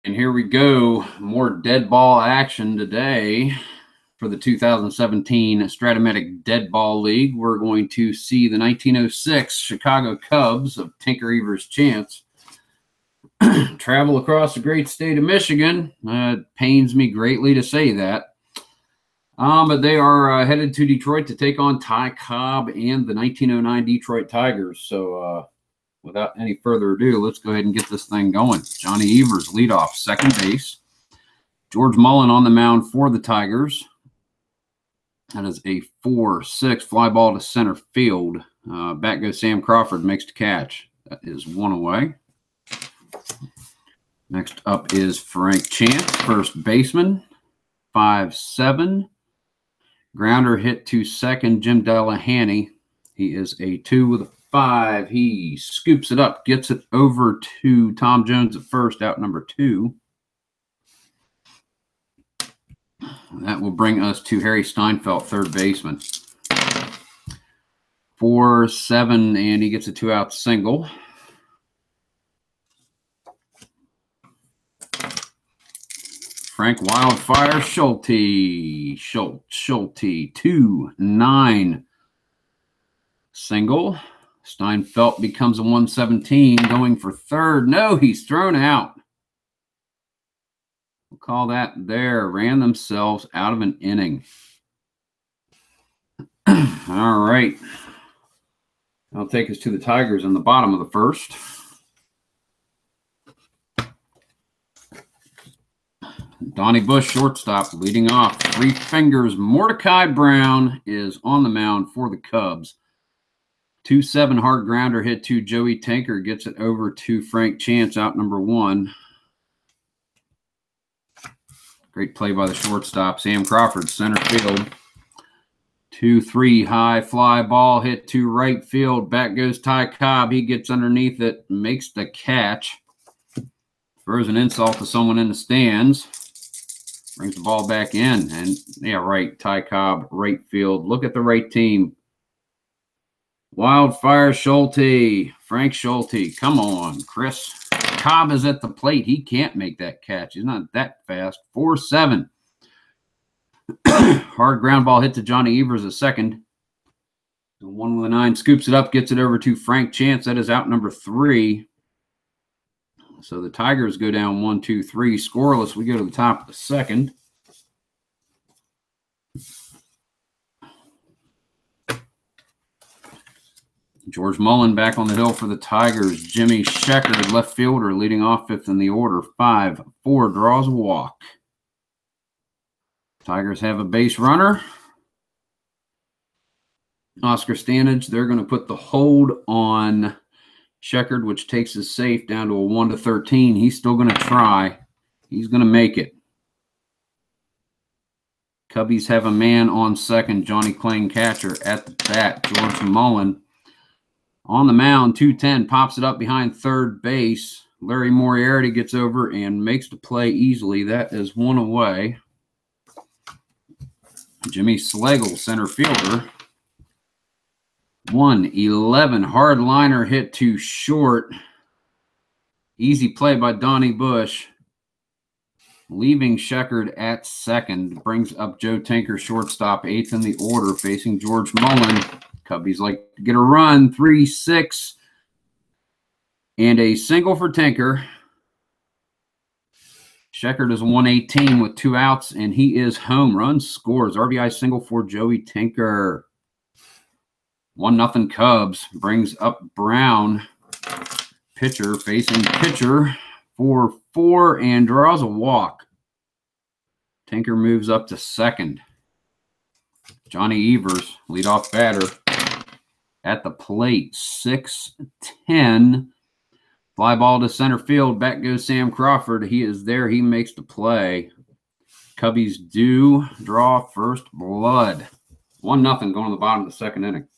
And here we go. More dead ball action today for the 2017 Strat-o-matic Dead Ball League. We're going to see the 1906 Chicago Cubs of Tinker Evers Chance travel across the great state of Michigan. It pains me greatly to say that. But they are headed to Detroit to take on Ty Cobb and the 1909 Detroit Tigers. So without any further ado, let's go ahead and get this thing going. Johnny Evers lead off, second base. George Mullen on the mound for the Tigers. That is a 4-6 fly ball to center field. Back goes Sam Crawford, makes the catch. That is one away. Next up is Frank Chance, first baseman, 5-7. Grounder hit to second, Jim Delahanty. He is a 2 with a 5. He scoops it up, gets it over to Tom Jones at first, out number 2. That will bring us to Harry Steinfeld, third baseman. 4-7, and he gets a 2-out single. Frank Wildfire Schulte, 2-9 single. Steinfeld becomes a 117, going for third. No, he's thrown out. We'll call that there. Ran themselves out of an inning. All right. That'll take us to the Tigers in the bottom of the first. Donnie Bush, shortstop, leading off. 3 fingers. Mordecai Brown is on the mound for the Cubs. 2-7 hard grounder hit to Joey Tinker. Gets it over to Frank Chance, out number 1. Great play by the shortstop. Sam Crawford, center field. 2-3 high fly ball hit to right field. Back goes Ty Cobb. He gets underneath it, makes the catch. Throws an insult to someone in the stands. Brings the ball back in. And, yeah, right, Ty Cobb, right field. Look at the right team. Wildfire Schulte, Frank Schulte. Come on, Chris. Cobb is at the plate. He can't make that catch. He's not that fast. 4-7. Hard ground ball hit to Johnny Evers at second. The 1 with a 9 scoops it up, gets it over to Frank Chance. That is out number 3. So the Tigers go down 1-2-3 scoreless. We go to the top of the second. George Mullen back on the hill for the Tigers. Jimmy Sheckard, left fielder, leading off 5th in the order. 5-4, draws a walk. Tigers have a base runner. Oscar Stanage, they're going to put the hold on Sheckard, which takes his safe down to a 1-13. He's still going to try. He's going to make it. Cubbies have a man on second. Johnny Kling, catcher, at the bat. George Mullen on the mound. 2-10, pops it up behind third base. Larry Moriarty gets over and makes the play easily. That is 1 away. Jimmy Slagle, center fielder. 1-11 hard liner hit to short. Easy play by Donnie Bush. Leaving Sheckard at second. Brings up Joe Tinker, shortstop, 8th in the order, facing George Mullen. Cubbies like to get a run. 3-6. And a single for Tinker. Sheckard is 118 with 2 outs, and he is home. Run scores. RBI single for Joey Tinker. 1-0 Cubs. Brings up Brown. Pitcher facing pitcher. 4-4 and draws a walk. Tinker moves up to second. Johnny Evers, leadoff batter, at the plate. 6-10. Fly ball to center field. Back goes Sam Crawford. He is there. He makes the play. Cubbies do draw first blood. 1-0 going to the bottom of the second inning.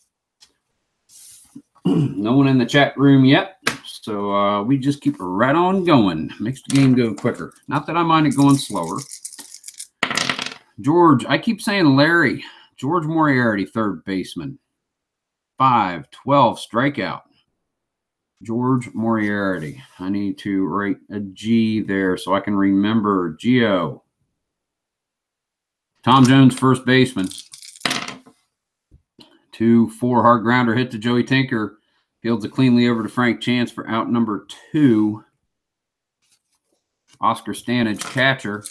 No one in the chat room yet, so we just keep right on going. Makes the game go quicker. Not that I mind it going slower. George, I keep saying Larry. George Moriarty, third baseman. 5-12 strikeout. George Moriarty. I need to write a G there so I can remember. Geo. Tom Jones, first baseman. 2-4 hard grounder hit to Joey Tinker. Fields it cleanly over to Frank Chance for out number 2. Oscar Stanage, catcher,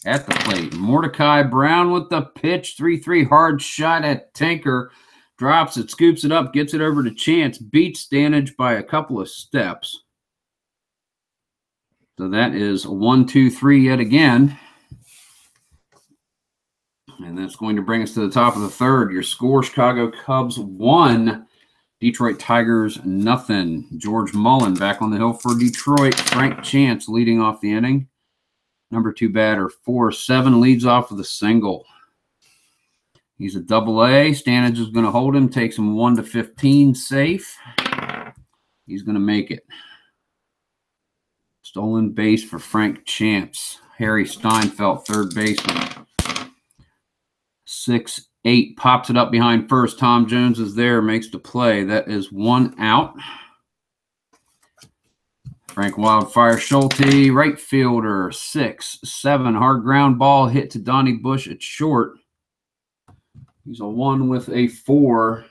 at the plate. Mordecai Brown with the pitch. 3-3 hard shot at Tinker. Drops it, scoops it up, gets it over to Chance. Beats Stanage by a couple of steps. So that is 1-2-3 yet again. And that's going to bring us to the top of the third. Your score, Chicago Cubs 1. Detroit Tigers, nothing. George Mullen back on the hill for Detroit. Frank Chance leading off the inning. Number 2 batter, 4-7, leads off with a single. He's a double-A. Stanage is going to hold him, takes him 1-15 safe. He's going to make it. Stolen base for Frank Chance. Harry Steinfeld, third baseman. 6-8, pops it up behind first. Tom Jones is there, makes the play. That is 1 out. Frank Wildfire Schulte, right fielder, 6-7. Hard ground ball hit to Donnie Bush at short. He's a 1 with a 4.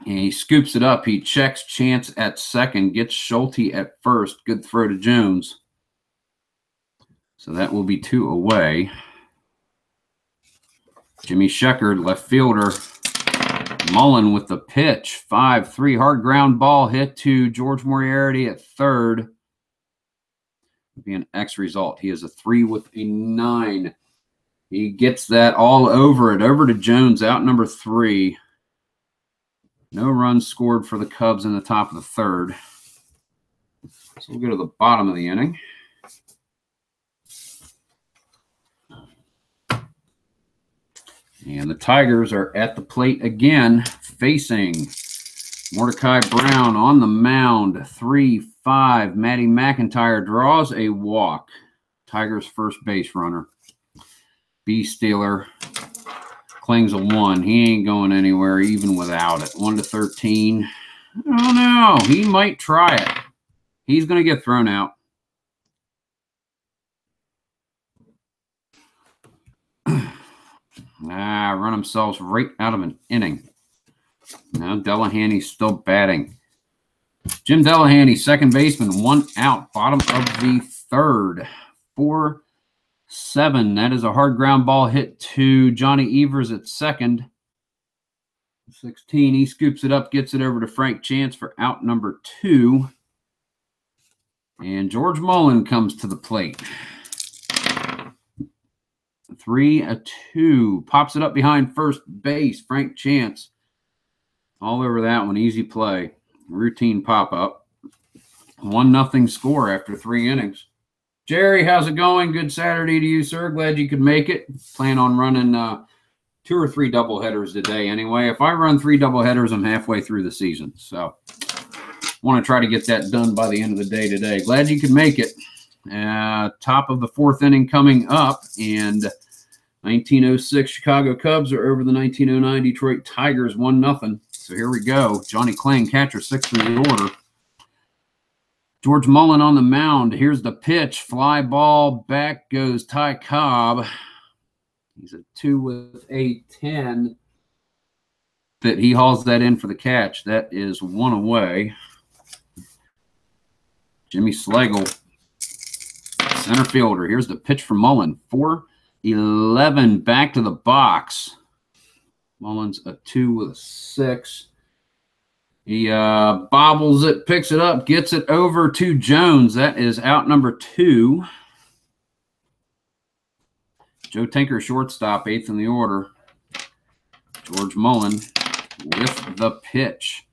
And he scoops it up. He checks Chance at second, gets Schulte at first. Good throw to Jones. So that will be 2 away. Jimmy Sheckard, left fielder. Mullen with the pitch. 5-3 hard ground ball hit to George Moriarty at third. Would be an X result. He is a 3 with a 9. He gets that all over it. Over to Jones, out number 3. No runs scored for the Cubs in the top of the third. So we'll go to the bottom of the inning. And the Tigers are at the plate again, facing Mordecai Brown on the mound. 3-5. Matty McIntyre draws a walk. Tigers' first base runner. B. Steeler clings a 1. He ain't going anywhere even without it. 1-13. Oh, no. He might try it. He's going to get thrown out. Run themselves right out of an inning. Now Delahanty's still batting. Jim Delahanty, second baseman, 1 out. Bottom of the third. 4-7. That is a hard ground ball hit to Johnny Evers at second. 16. He scoops it up, gets it over to Frank Chance for out number 2. And George Mullen comes to the plate. 3-2. Pops it up behind first base. Frank Chance. All over that one. Easy play. Routine pop-up. 1-0 score after 3 innings. Jerry, how's it going? Good Saturday to you, sir. Glad you could make it. Plan on running 2 or 3 doubleheaders today anyway. If I run 3 doubleheaders, I'm halfway through the season. So want to try to get that done by the end of the day today. Glad you could make it. Top of the 4th inning coming up, and 1906 Chicago Cubs are over the 1909 Detroit Tigers 1-0. So here we go. Johnny Kling, catcher, 6th in the order. George Mullen on the mound. Here's the pitch. Fly ball. Back goes Ty Cobb. He's a 2 with a 10. That he hauls that in for the catch. That is 1 away. Jimmy Slagle, center fielder. Here's the pitch from Mullen. 4-11 back to the box. Mullen's a 2 with a 6. He bobbles it, picks it up, gets it over to Jones. That is out number 2. Joe Tinker, shortstop, 8th in the order. George Mullen with the pitch.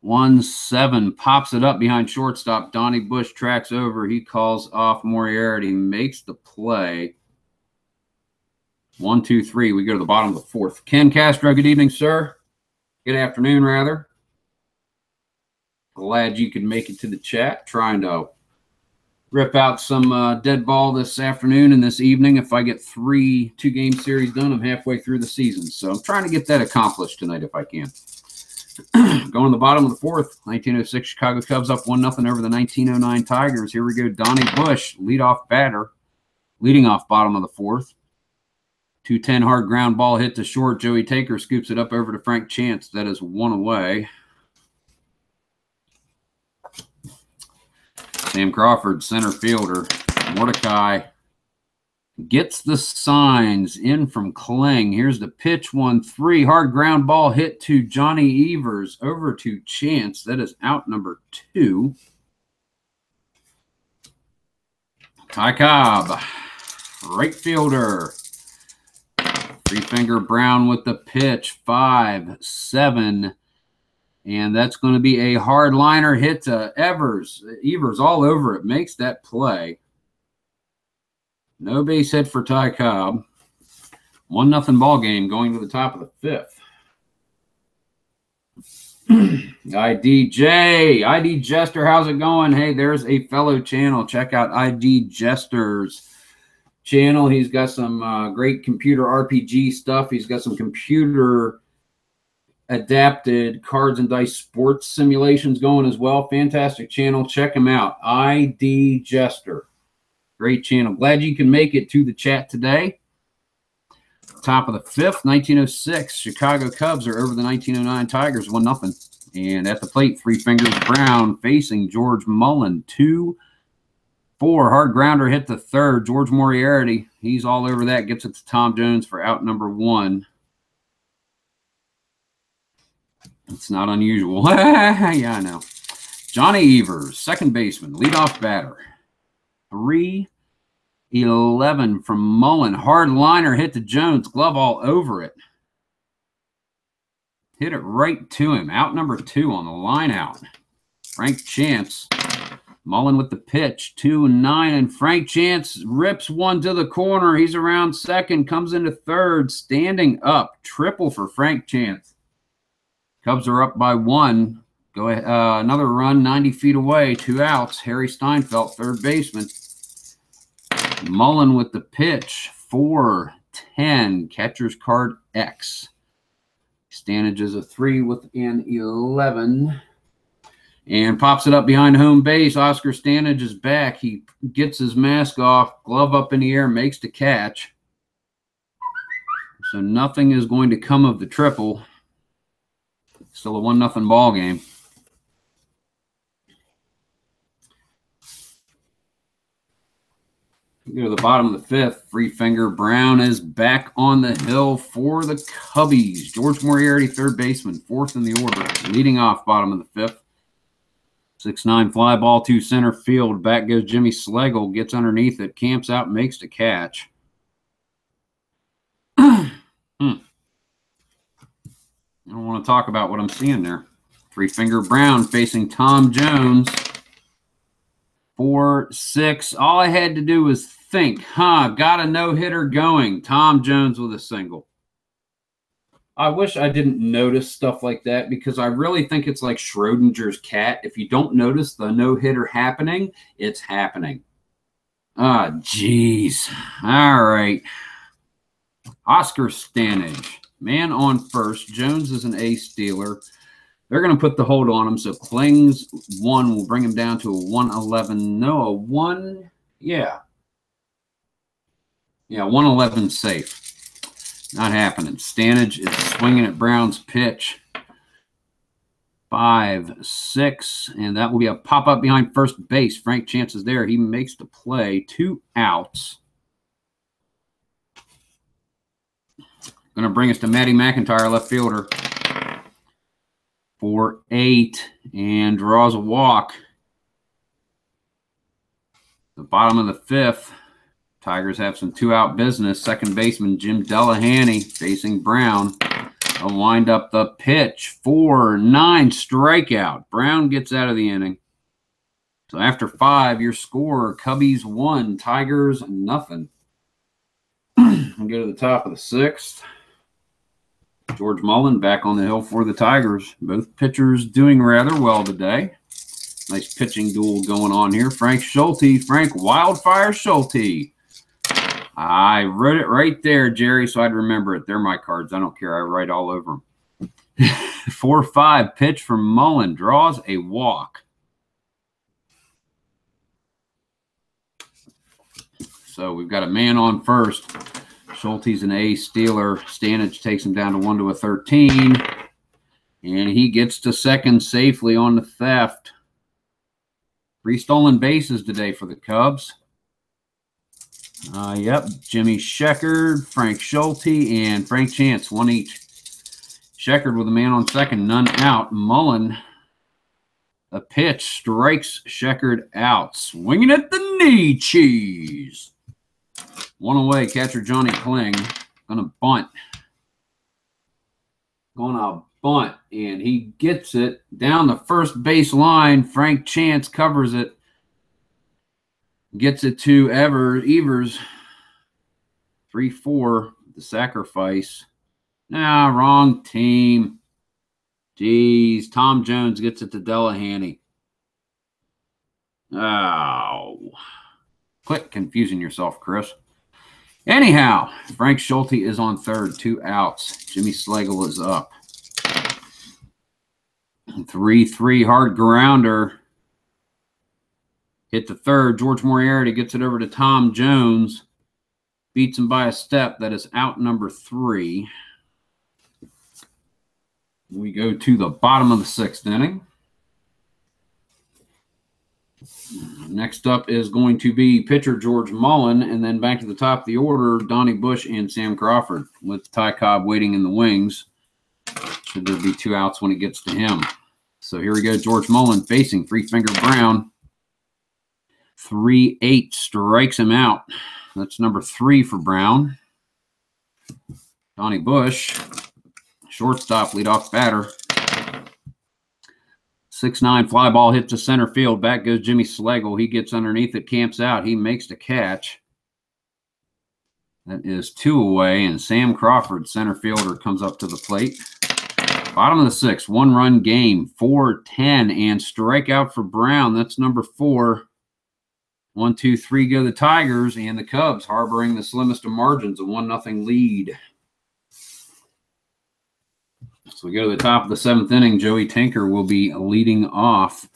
1-7, pops it up behind shortstop. Donnie Bush tracks over. He calls off Moriarty, makes the play. 1-2-3. We go to the bottom of the 4th. Ken Castro, good evening, sir. Good afternoon, rather. Glad you could make it to the chat. Trying to rip out some dead ball this afternoon and this evening. If I get 3 2-game series done, I'm halfway through the season. So I'm trying to get that accomplished tonight if I can. Going to the bottom of the fourth, 1906 Chicago Cubs up 1-0 over the 1909 Tigers. Here we go. Donnie Bush, leadoff batter, leading off bottom of the fourth. 2-10 hard ground ball hit to short. Joey Taker scoops it up over to Frank Chance. That is 1 away. Sam Crawford, center fielder. Mordecai gets the signs in from Kling. Here's the pitch, 1-3. Hard ground ball hit to Johnny Evers over to Chance. That is out number 2. Ty Cobb, right fielder. Three-finger Brown with the pitch, 5-7. And that's going to be a hard liner hit to Evers. Evers all over it, makes that play. No base hit for Ty Cobb. 1-0 ball game going to the top of the fifth. ID Jester, how's it going? Hey, there's a fellow channel. Check out ID Jester's channel. He's got some great computer RPG stuff. He's got some computer adapted cards and dice sports simulations going as well. Fantastic channel. Check him out. ID Jester. Great channel. Glad you can make it to the chat today. Top of the fifth, 1906 Chicago Cubs are over the 1909 Tigers, 1-0. And at the plate, Three Fingers Brown facing George Mullen, 2-4. Hard grounder hit to third. George Moriarty, he's all over that. Gets it to Tom Jones for out number 1. It's not unusual. Yeah, I know. Johnny Evers, second baseman, leadoff batter. 3-11 from Mullen. Hard liner hit to Jones. Glove all over it. Hit it right to him. Out number 2 on the line out. Frank Chance. Mullen with the pitch. 2-9. And Frank Chance rips one to the corner. He's around second. Comes into third. Standing up. Triple for Frank Chance. Cubs are up by 1. Go ahead. Another run 90 feet away. 2 outs. Harry Steinfeld, third baseman. Mullen with the pitch. 4-10. Catcher's card X. Stanage is a 3 with an 11. And pops it up behind home base. Oscar Stanage is back. He gets his mask off. Glove up in the air. Makes the catch. So nothing is going to come of the triple. Still a 1-0 ball game. Go to the bottom of the fifth. Three Finger Brown is back on the hill for the Cubbies. George Moriarty, third baseman, 4th in the order. Leading off bottom of the fifth. 6-9 fly ball to center field. Back goes Jimmy Schlegel. Gets underneath it. Camps out. Makes the catch. I don't want to talk about what I'm seeing there. Three Finger Brown facing Tom Jones. 4-6. All I had to do was think, got a no-hitter going. Tom Jones with a single. I wish I didn't notice stuff like that because I really think it's like Schrodinger's cat. If you don't notice the no-hitter happening, it's happening. Jeez. All right. Oscar Stanage. Man on first. Jones is an ace stealer. They're going to put the hold on him, so Kling's 1 will bring him down to a 111. No, a 1. Yeah. Yeah, 111 safe. Not happening. Stanage is swinging at Brown's pitch. 5-6, and that will be a pop-up behind first base. Frank Chance is there. He makes the play. 2 outs. Going to bring us to Matty McIntyre, left fielder. 4-8 and draws a walk. The bottom of the fifth. Tigers have some 2-out business. Second baseman Jim Delahanty facing Brown. A wind up the pitch. 4-9 strikeout. Brown gets out of the inning. So after 5, your score, Cubbies 1, Tigers nothing. We'll go to the top of the 6th. George Mullen back on the hill for the Tigers. Both pitchers doing rather well today. Nice pitching duel going on here. Frank Schulte, Frank Wildfire Schulte. I wrote it right there, Jerry, so I'd remember it. They're my cards. I don't care. I write all over them. 4-5 pitch from Mullen. Draws a walk. So we've got a man on first. Schulte's an ace stealer. Stanich takes him down to 1-13. And he gets to second safely on the theft. 3 stolen bases today for the Cubs. Yep, Jimmy Sheckard, Frank Schulte, and Frank Chance, 1 each. Sheckard with a man on second, none out. Mullen, a pitch, strikes Sheckard out. Swinging at the knee, cheese. 1 away, catcher Johnny Kling. Gonna bunt. And he gets it down the first base line. Frank Chance covers it. Gets it to Evers. 3-4, the sacrifice. Nah, wrong team. Jeez, Tom Jones gets it to Delahanty. Oh. Quit confusing yourself, Chris. Anyhow, Frank Schulte is on third, 2 outs. Jimmy Slagle is up. 3-3 hard grounder. Hit the third. George Moriarty gets it over to Tom Jones. Beats him by a step. That is out number 3. We go to the bottom of the 6th inning. Next up is going to be pitcher George Mullen, and then back to the top of the order, Donnie Bush and Sam Crawford, with Ty Cobb waiting in the wings. Should there be 2 outs when it gets to him. So here we go, George Mullen facing Three-Finger Brown. 3-8 strikes him out. That's number 3 for Brown. Donnie Bush, shortstop, leadoff batter. 6-9 fly ball hit to center field. Back goes Jimmy Slagle. He gets underneath it, camps out. He makes the catch. That is 2 away, and Sam Crawford, center fielder, comes up to the plate. Bottom of the 6th, 1-run game, 4-10, and strikeout for Brown. That's number 4. 1, 2, 3 go the Tigers, and the Cubs harboring the slimmest of margins, a 1-0 lead. So we go to the top of the 7th inning. Joey Tinker will be leading off.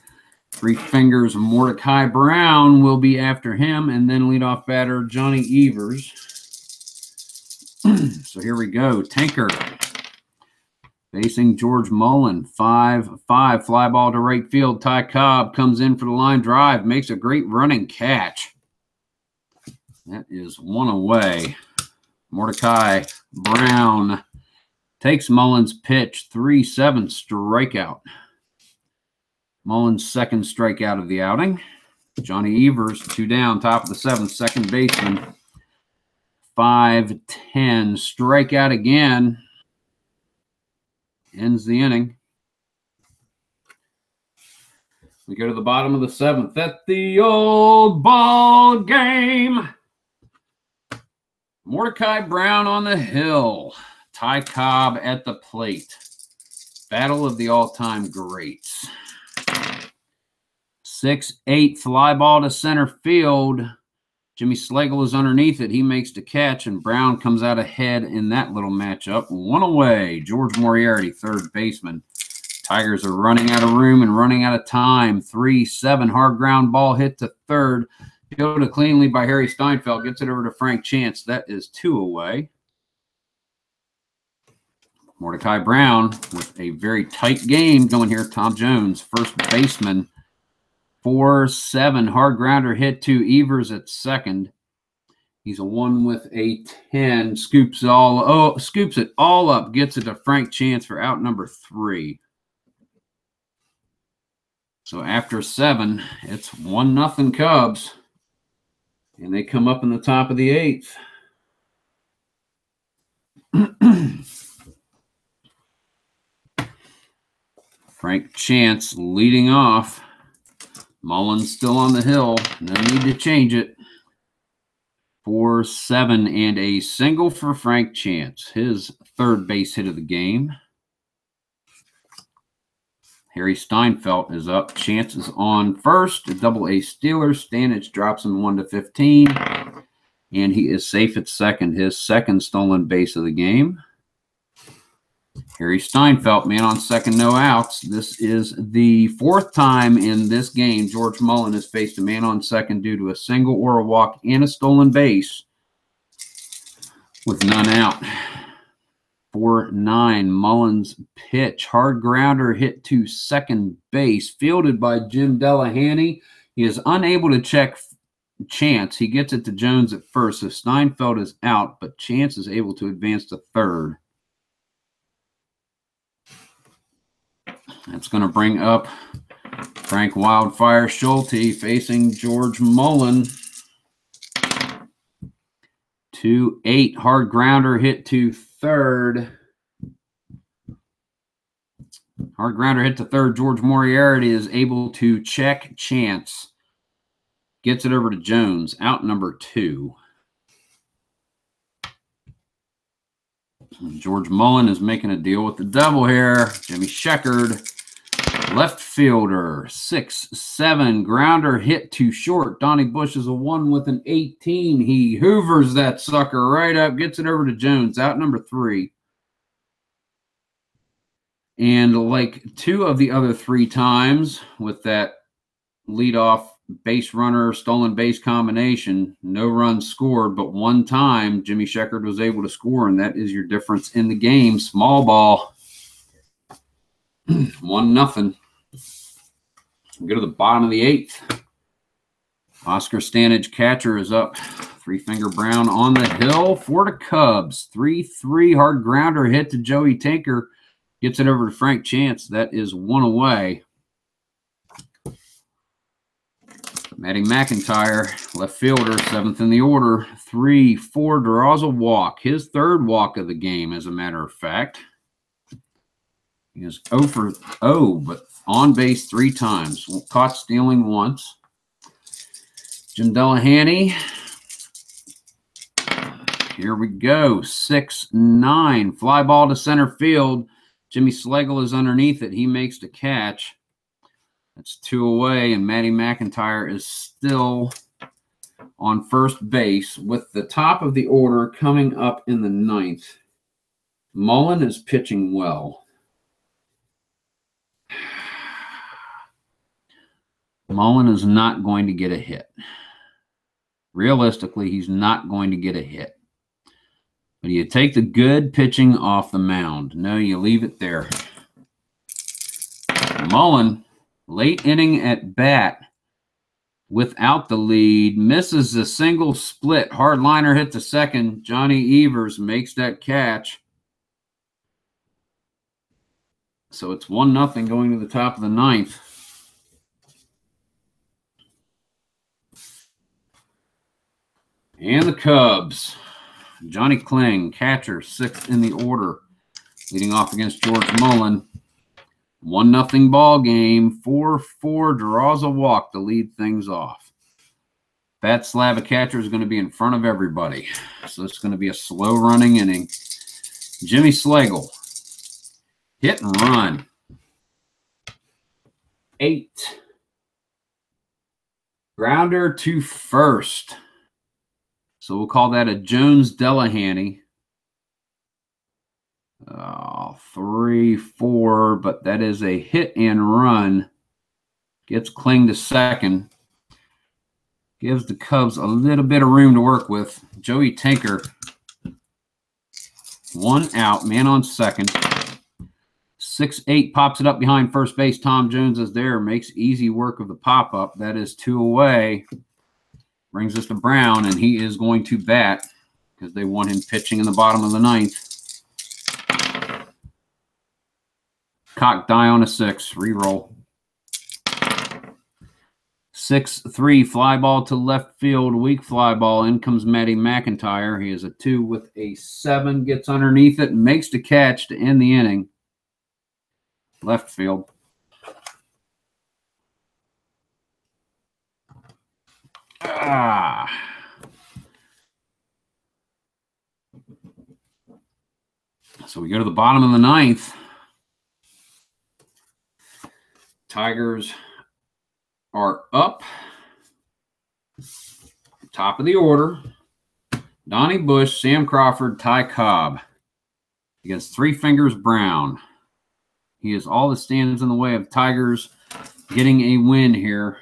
Three Fingers Mordecai Brown will be after him, and then leadoff batter Johnny Evers. So here we go. Tinker facing George Mullen. 5-5 fly ball to right field. Ty Cobb comes in for the line drive, makes a great running catch. That is 1 away. Mordecai Brown takes Mullen's pitch. 3-7 strikeout. Mullen's 2nd strikeout of the outing. Johnny Evers, 2 down, top of the 7th, second baseman. 5-10 strikeout again. Ends the inning. We go to the bottom of the 7th at the old ball game. Mordecai Brown on the hill. Ty Cobb at the plate. Battle of the all-time greats. 6-8 fly ball to center field. Jimmy Slagle is underneath it. He makes the catch, and Brown comes out ahead in that little matchup. 1 away. George Moriarty, third baseman. Tigers are running out of room and running out of time. 3-7 hard ground ball hit to third. Fielded cleanly by Harry Steinfeld. Gets it over to Frank Chance. That is 2 away. Mordecai Brown with a very tight game going here. Tom Jones, first baseman. 4-7 hard grounder hit to Evers at second. He's a 1 with a 10. Scoops it all up. Gets it to Frank Chance for out number 3. So after 7, it's 1-0 Cubs. And they come up in the top of the 8th. Frank Chance leading off. Mullen's still on the hill. No need to change it. 4-7 and a single for Frank Chance. His 3rd base hit of the game. Harry Steinfeld is up. Chance is on first. A double-A stealer. Stanich drops him 1-15. And he is safe at second. His 2nd stolen base of the game. Harry Steinfeld, man on second, no outs. This is the fourth time in this game George Mullen has faced a man on second due to a single or a walk and a stolen base with none out. 4-9, Mullen's pitch. Hard grounder hit to second base, fielded by Jim Delahanty. He is unable to check Chance. He gets it to Jones at first, so Steinfeld is out, but Chance is able to advance to third. That's going to bring up Frank Wildfire Schulte facing George Mullen. 2-8, hard grounder hit to third. Hard grounder hit to third. George Moriarty is able to check Chance. Gets it over to Jones, out number 2. George Mullen is making a deal with the devil here. Jimmy Sheckard, left fielder, 6-7, grounder hit to short. Donnie Bush is a 1 with an 18. He hoovers that sucker right up, gets it over to Jones, out number 3. And like 2 of the other 3 times with that leadoff base runner, stolen base combination, no runs scored, but 1 time Jimmy Sheckard was able to score, and that is your difference in the game. Small ball. 1-0. Go to the bottom of the 8th. Oscar Stanage, catcher, is up. 3-finger Brown on the hill for the Cubs. 3-3, hard grounder hit to Joey Tinker. Gets it over to Frank Chance. That is 1 away. Matty McIntyre, left fielder, 7th in the order. 3-4, draws a walk. His 3rd walk of the game, as a matter of fact. He is 0 for 0, but on base 3 times. Caught stealing once. Jim Delahanty. Here we go. 6-9. Fly ball to center field. Jimmy Schlegel is underneath it. He makes the catch. That's 2 away, and Matty McIntyre is still on first base with the top of the order coming up in the 9th. Mullen is pitching well. Mullen is not going to get a hit. Realistically, he's not going to get a hit. But you take the good pitching off the mound. No, you leave it there. Mullen, late inning at bat without the lead, misses a single split. Hard liner hit to second. Johnny Evers makes that catch. So it's 1-0 going to the top of the 9th. And the Cubs. Johnny Kling, catcher, 6th in the order, leading off against George Mullen. 1-0 ball game. 4-4, draws a walk to lead things off. Bat slab of catcher is going to be in front of everybody. So it's going to be a slow running inning. Jimmy Schlegel, hit and run. 8. Grounder to first. So we'll call that a Jones Delahanty. 3-4, but that is a hit and run. Gets Kling to second. Gives the Cubs a little bit of room to work with. Joey Tinker, 1 out, man on second. 6-8, pops it up behind first base. Tom Jones is there, makes easy work of the pop-up. That is 2 away. Brings us to Brown, and he is going to bat because they want him pitching in the bottom of the 9th. Cock die on a 6. Reroll. 6-3. Fly ball to left field. Weak fly ball. In comes Matty McIntyre. He is a 2 with a 7. Gets underneath it and makes the catch to end the inning. Left field. So we go to the bottom of the 9th. Tigers are up. Top of the order. Donnie Bush, Sam Crawford, Ty Cobb. against Three Fingers Brown. He is all that stands in the way of Tigers getting a win here,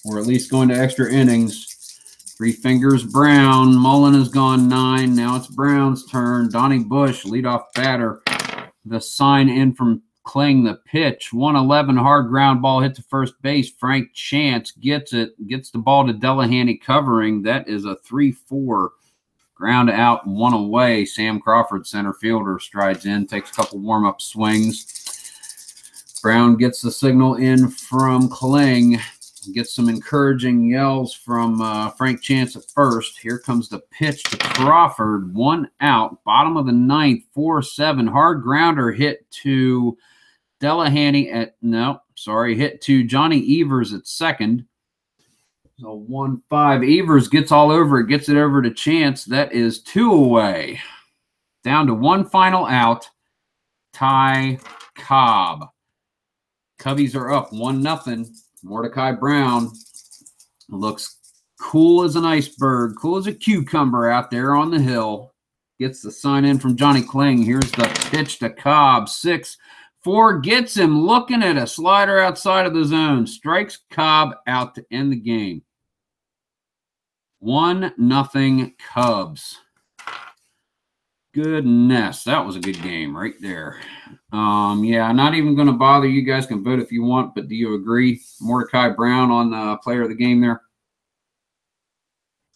or at least going to extra innings. Three Fingers Brown. Mullen has gone 9. Now it's Brown's turn. Donnie Bush, leadoff batter. The sign in from Kling, the pitch. 111 hard ground ball hit to first base. Frank Chance gets it. Gets the ball to Delahanty covering. That is a 3-4. Ground out, 1 away. Sam Crawford, center fielder, strides in, takes a couple warm-up swings. Brown gets the signal in from Kling. Gets some encouraging yells from Frank Chance at first. Here comes the pitch to Crawford. 1 out. Bottom of the 9th. 4-7. Hard grounder hit to Delahanty at hit to Johnny Evers at second. So 1-5. Evers gets all over it. Gets it over to Chance. That is 2 away. Down to 1 final out. Ty Cobb. Cubbies are up 1-0. Mordecai Brown looks cool as an iceberg, cool as a cucumber out there on the hill. Gets the sign in from Johnny Kling. Here's the pitch to Cobb. 6-4 gets him looking at a slider outside of the zone. Strikes Cobb out to end the game. 1-0 Cubs. Goodness, that was a good game right there. Yeah, not even going to bother. You guys can vote if you want, but do you agree? Mordecai Brown on player of the game there?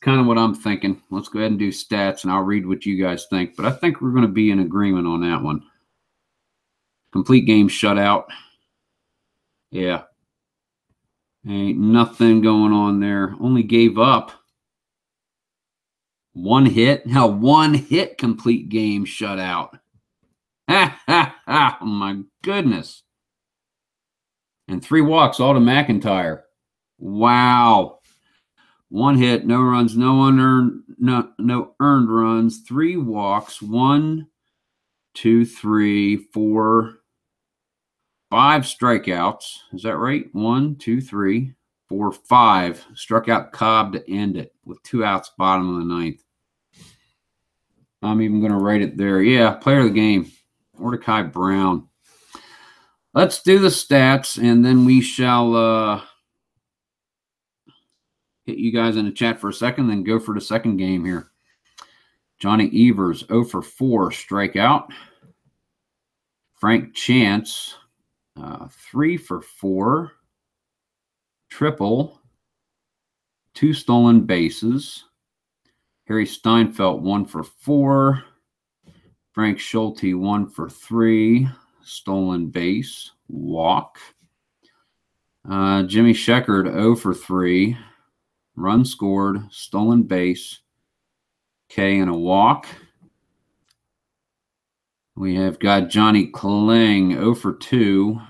Kind of what I'm thinking. Let's go ahead and do stats, and I'll read what you guys think. But I think we're going to be in agreement on that one. Complete game shutout. Yeah. Ain't nothing going on there. Only gave up 1 hit. How 1 hit complete game shutout. Ha, ha, ha. Oh, my goodness. And 3 walks all to McIntyre. Wow. 1 hit, no runs, no earned runs, 3 walks, 1, 2, 3, 4, 5 strikeouts. Is that right? 1, 2, 3, 4, 5. Struck out Cobb to end it with 2 outs, bottom of the 9th. I'm even going to write it there. Yeah, player of the game, Mordecai Brown. Let's do the stats, and then we shall hit you guys in the chat for a second, then go for the second game here. Johnny Evers, 0 for 4, strikeout. Frank Chance, 3 for 4, triple, 2 stolen bases. Harry Steinfeld, 1 for 4. Frank Schulte, 1 for 3, stolen base, walk. Jimmy Sheckard, 0 for 3. Run scored, stolen base, K and a walk. We have got Johnny Kling, 0 for 2.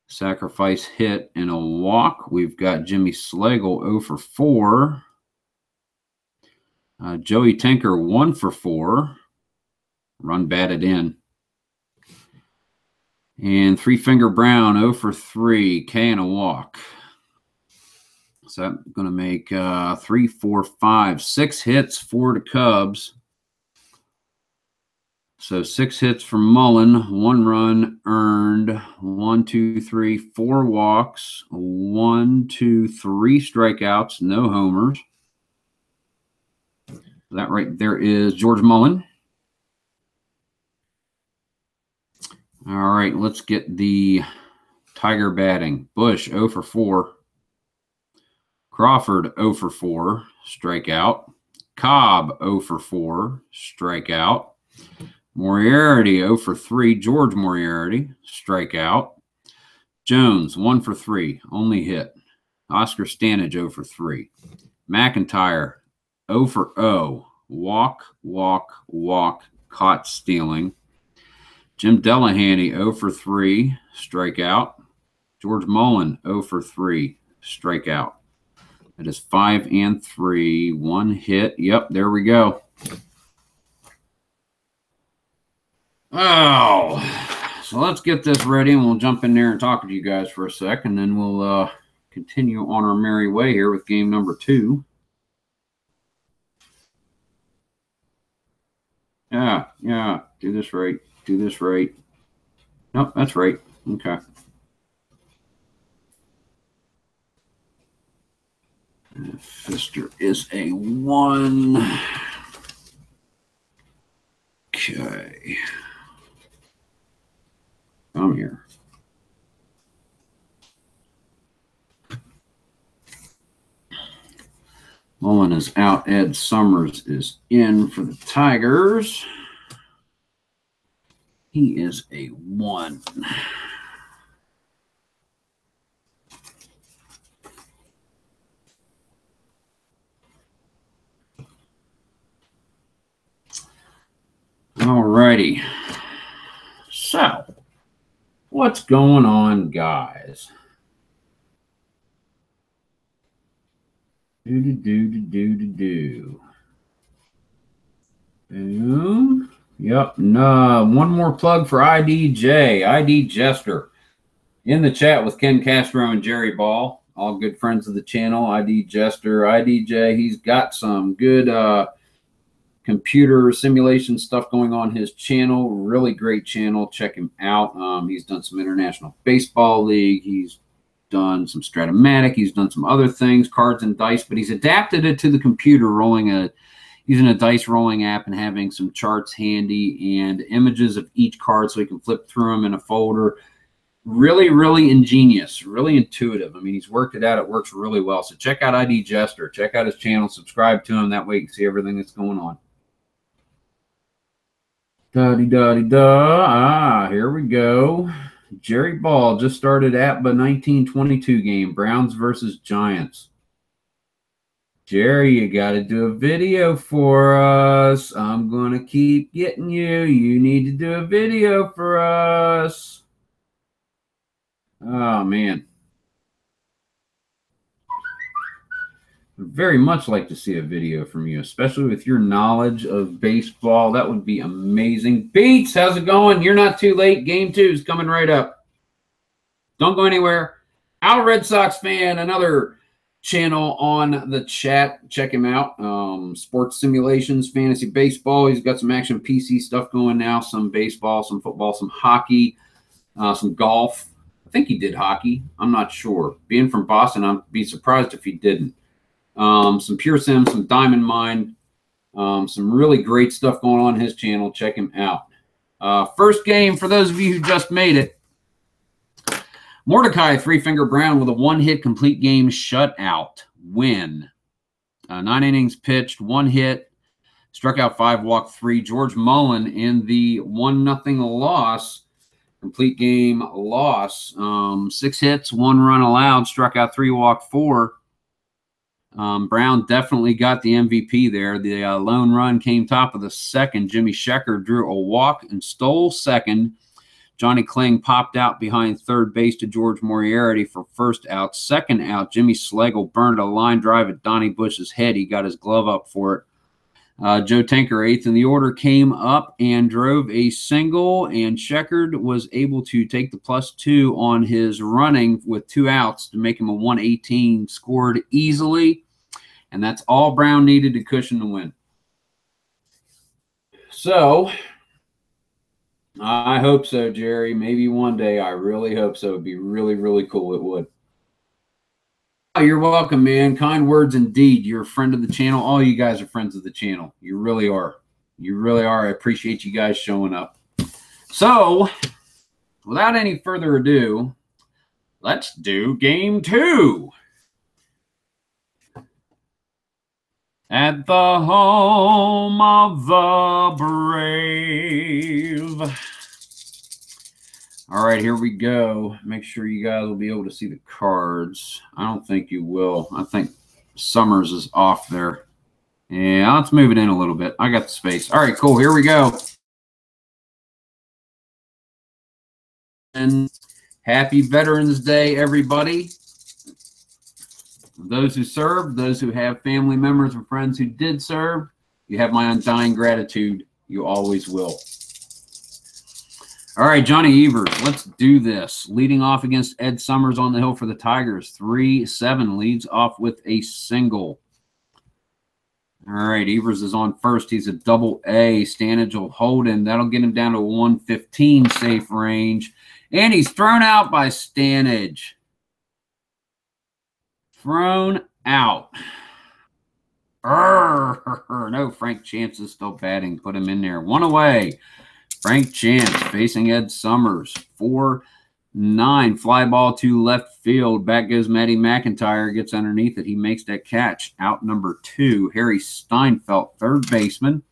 Sacrifice hit and a walk. We've got Jimmy Slagle, 0 for 4. Joey Tinker, 1 for 4. Run batted in. And Three Finger Brown, 0 for 3. K and a walk. So I'm going to make 3, 4, 5, 6 hits for the Cubs. So 6 hits for Mullen, 1 run earned, 1, 2, 3, 4 walks, 1, 2, 3 strikeouts, no homers. That right there is George Mullen. All right, let's get the Tiger batting. Bush, 0 for 4. Crawford, 0 for 4, strikeout. Cobb, 0 for 4, strikeout. Moriarty, 0 for 3, George Moriarty, strikeout. Jones, 1 for 3, only hit. Oscar Stanage, 0 for 3. McIntyre, 0 for 0, walk, walk, walk, caught stealing. Jim Delahanty, 0 for 3, strikeout. George Mullen, 0 for 3, strikeout. That is 5 and 3, 1 hit. Yep, there we go. Oh, so let's get this ready, and we'll jump in there and talk to you guys for a sec, and then we'll continue on our merry way here with game number 2. Yeah, yeah. Do this right. Do this right. Nope, that's right. Okay. Fister is a 1. Okay. Come here. Mullen is out. Ed Summers is in for the Tigers. He is a 1. All righty. So, what's going on, guys? Do. Boom. Yep. No. One more plug for IDJ. ID Jester. In the chat with Ken Castro and Jerry Ball. All good friends of the channel. ID Jester. IDJ. He's got some good computer simulation stuff going on his channel. Really great channel. Check him out. He's done some International Baseball League. He's done some strat-o-matic. He's done some other things, cards and dice, but he's adapted it to the computer, using a dice rolling app and having some charts handy and images of each card so he can flip through them in a folder. Really, really ingenious, really intuitive. I mean, he's worked it out. It works really well. So check out ID Jester. Check out his channel. Subscribe to him. That way you can see everything that's going on. Da-de-da-de-da. Ah, here we go. Jerry Ball just started at the 1922 game, Browns versus Giants. Jerry, you got to do a video for us. I'm going to keep getting you. You need to do a video for us. Oh, man. I'd very much like to see a video from you, especially with your knowledge of baseball. That would be amazing. Beats, how's it going? You're not too late. Game 2 is coming right up. Don't go anywhere. Our Red Sox fan, another channel on the chat. Check him out. Sports simulations, fantasy baseball. He's got some action PC stuff going now. Some baseball, some football, some hockey, some golf. I think he did hockey. I'm not sure. Being from Boston, I'd be surprised if he didn't. Some Pure Sim, some Diamond Mine, some really great stuff going on his channel. Check him out. First game, for those of you who just made it, Mordecai Three-Finger Brown with a 1-hit complete game shutout win. 9 innings pitched, 1 hit, struck out 5, walked 3. George Mullen in the 1-0 loss, complete game loss. 6 hits, 1 run allowed, struck out 3, walked 4. Brown definitely got the MVP there. The lone run came top of the second. Jimmy Shecker drew a walk and stole second. Johnny Kling popped out behind third base to George Moriarty for first out. Second out, Jimmy Slagle burned a line drive at Donnie Bush's head. He got his glove up for it. Joe Tinker, 8th in the order, came up and drove a single, and Sheckard was able to take the +2 on his running with 2 outs to make him a 118, scored easily, and that's all Brown needed to cushion the win. So I hope so, Jerry. Maybe one day. I really hope so. It'd be really, really cool. It would. Oh, you're welcome, man. Kind words indeed. You're a friend of the channel. All you guys are friends of the channel. You really are. You really are. I appreciate you guys showing up. So, without any further ado, let's do game 2. At the home of the brave. All right, here we go. Make sure you guys will be able to see the cards. I don't think you will. I think Summers is off there. Yeah, let's move it in a little bit. I got the space. All right, cool. Here we go. And happy Veterans Day, everybody. Those who served, those who have family members and friends who did serve, you have my undying gratitude. You always will. All right, Johnny Evers, let's do this. Leading off against Ed Summers on the hill for the Tigers. 3-7 leads off with a single. All right, Evers is on first. He's a double A. Stanage will hold him. That'll get him down to 115 safe range. And he's thrown out by Stanage. Thrown out. No, Frank Chance is still batting. Put him in there. One away. Frank Chance facing Ed Summers. 4-9. Fly ball to left field. Back goes Matty McIntyre. Gets underneath it. He makes that catch. Out number 2. Harry Steinfeld, third baseman.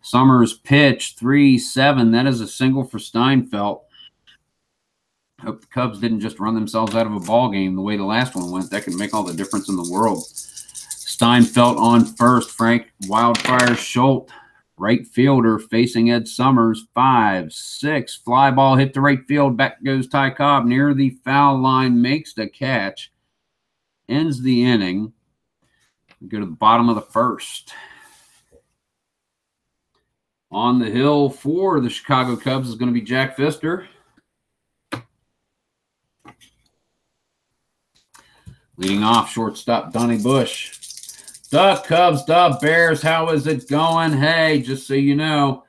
Summers pitch. 3-7. That is a single for Steinfeld. Hope the Cubs didn't just run themselves out of a ball game the way the last one went. That could make all the difference in the world. Steinfeld on first. Frank Wildfire Schultz, right fielder, facing Ed Summers. 5-6. Fly ball hit to right field. Back goes Ty Cobb near the foul line. Makes the catch. Ends the inning. We go to the bottom of the first. On the hill for the Chicago Cubs is going to be Jack Pfister. Leading off, shortstop Donnie Bush. The Cubs, the Bears, how is it going? Hey, just so you know,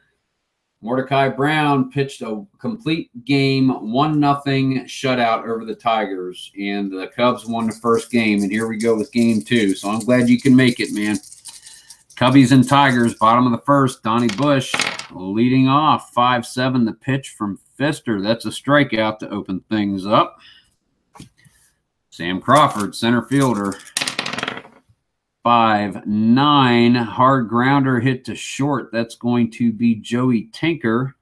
Mordecai Brown pitched a complete game, 1-0 shutout over the Tigers, and the Cubs won the first game, and here we go with game 2. So I'm glad you can make it, man. Cubbies and Tigers, bottom of the first. Donnie Bush leading off, 5-7, the pitch from Pfister. That's a strikeout to open things up. Sam Crawford, center fielder. 5-9, hard grounder hit to short. That's going to be Joey Tinker.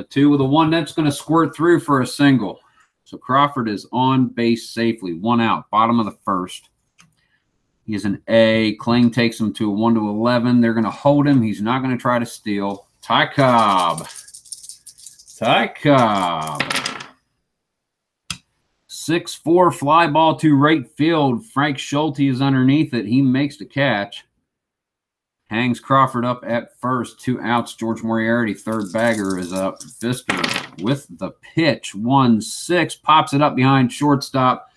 2 with a 1. That's going to squirt through for a single. So Crawford is on base safely. 1 out, bottom of the first. He is an A. Kling takes him to a 1-11. They're going to hold him. He's not going to try to steal. Ty Cobb. 6-4 fly ball to right field. Frank Schulte is underneath it. He makes the catch. Hangs Crawford up at first. 2 outs. George Moriarty, third bagger, is up. Pfister with the pitch. 1-6. Pops it up behind shortstop.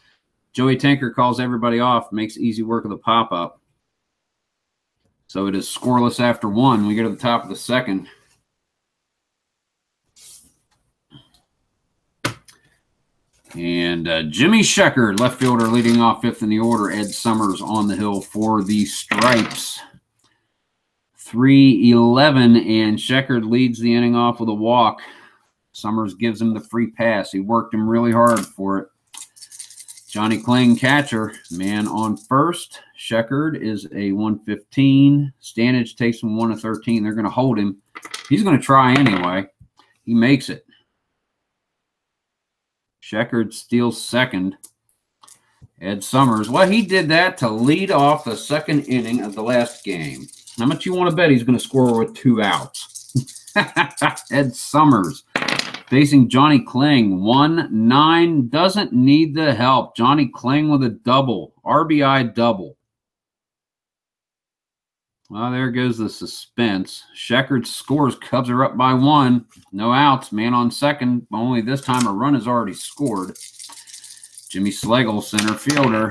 Joey Tinker calls everybody off. Makes easy work of the pop-up. So it is scoreless after 1. We go to the top of the second. And Jimmy Sheckard, left fielder, leading off 5th in the order. Ed Summers on the hill for the Stripes. 3-11, and Sheckard leads the inning off with a walk. Summers gives him the free pass. He worked him really hard for it. Johnny Kling, catcher, man on first. Sheckard is a 115. Stanage takes him 1-13. They're going to hold him. He's going to try anyway. He makes it. Sheckard steals second. Ed Summers, well, he did that to lead off the second inning of the last game. How much you want to bet he's going to score with 2 outs? Ed Summers facing Johnny Kling. 1-9, doesn't need the help. Johnny Kling with a double, RBI double. Well, there goes the suspense. Sheckard scores. Cubs are up by 1. No outs. Man on second. Only this time a run is already scored. Jimmy Schlegel, center fielder.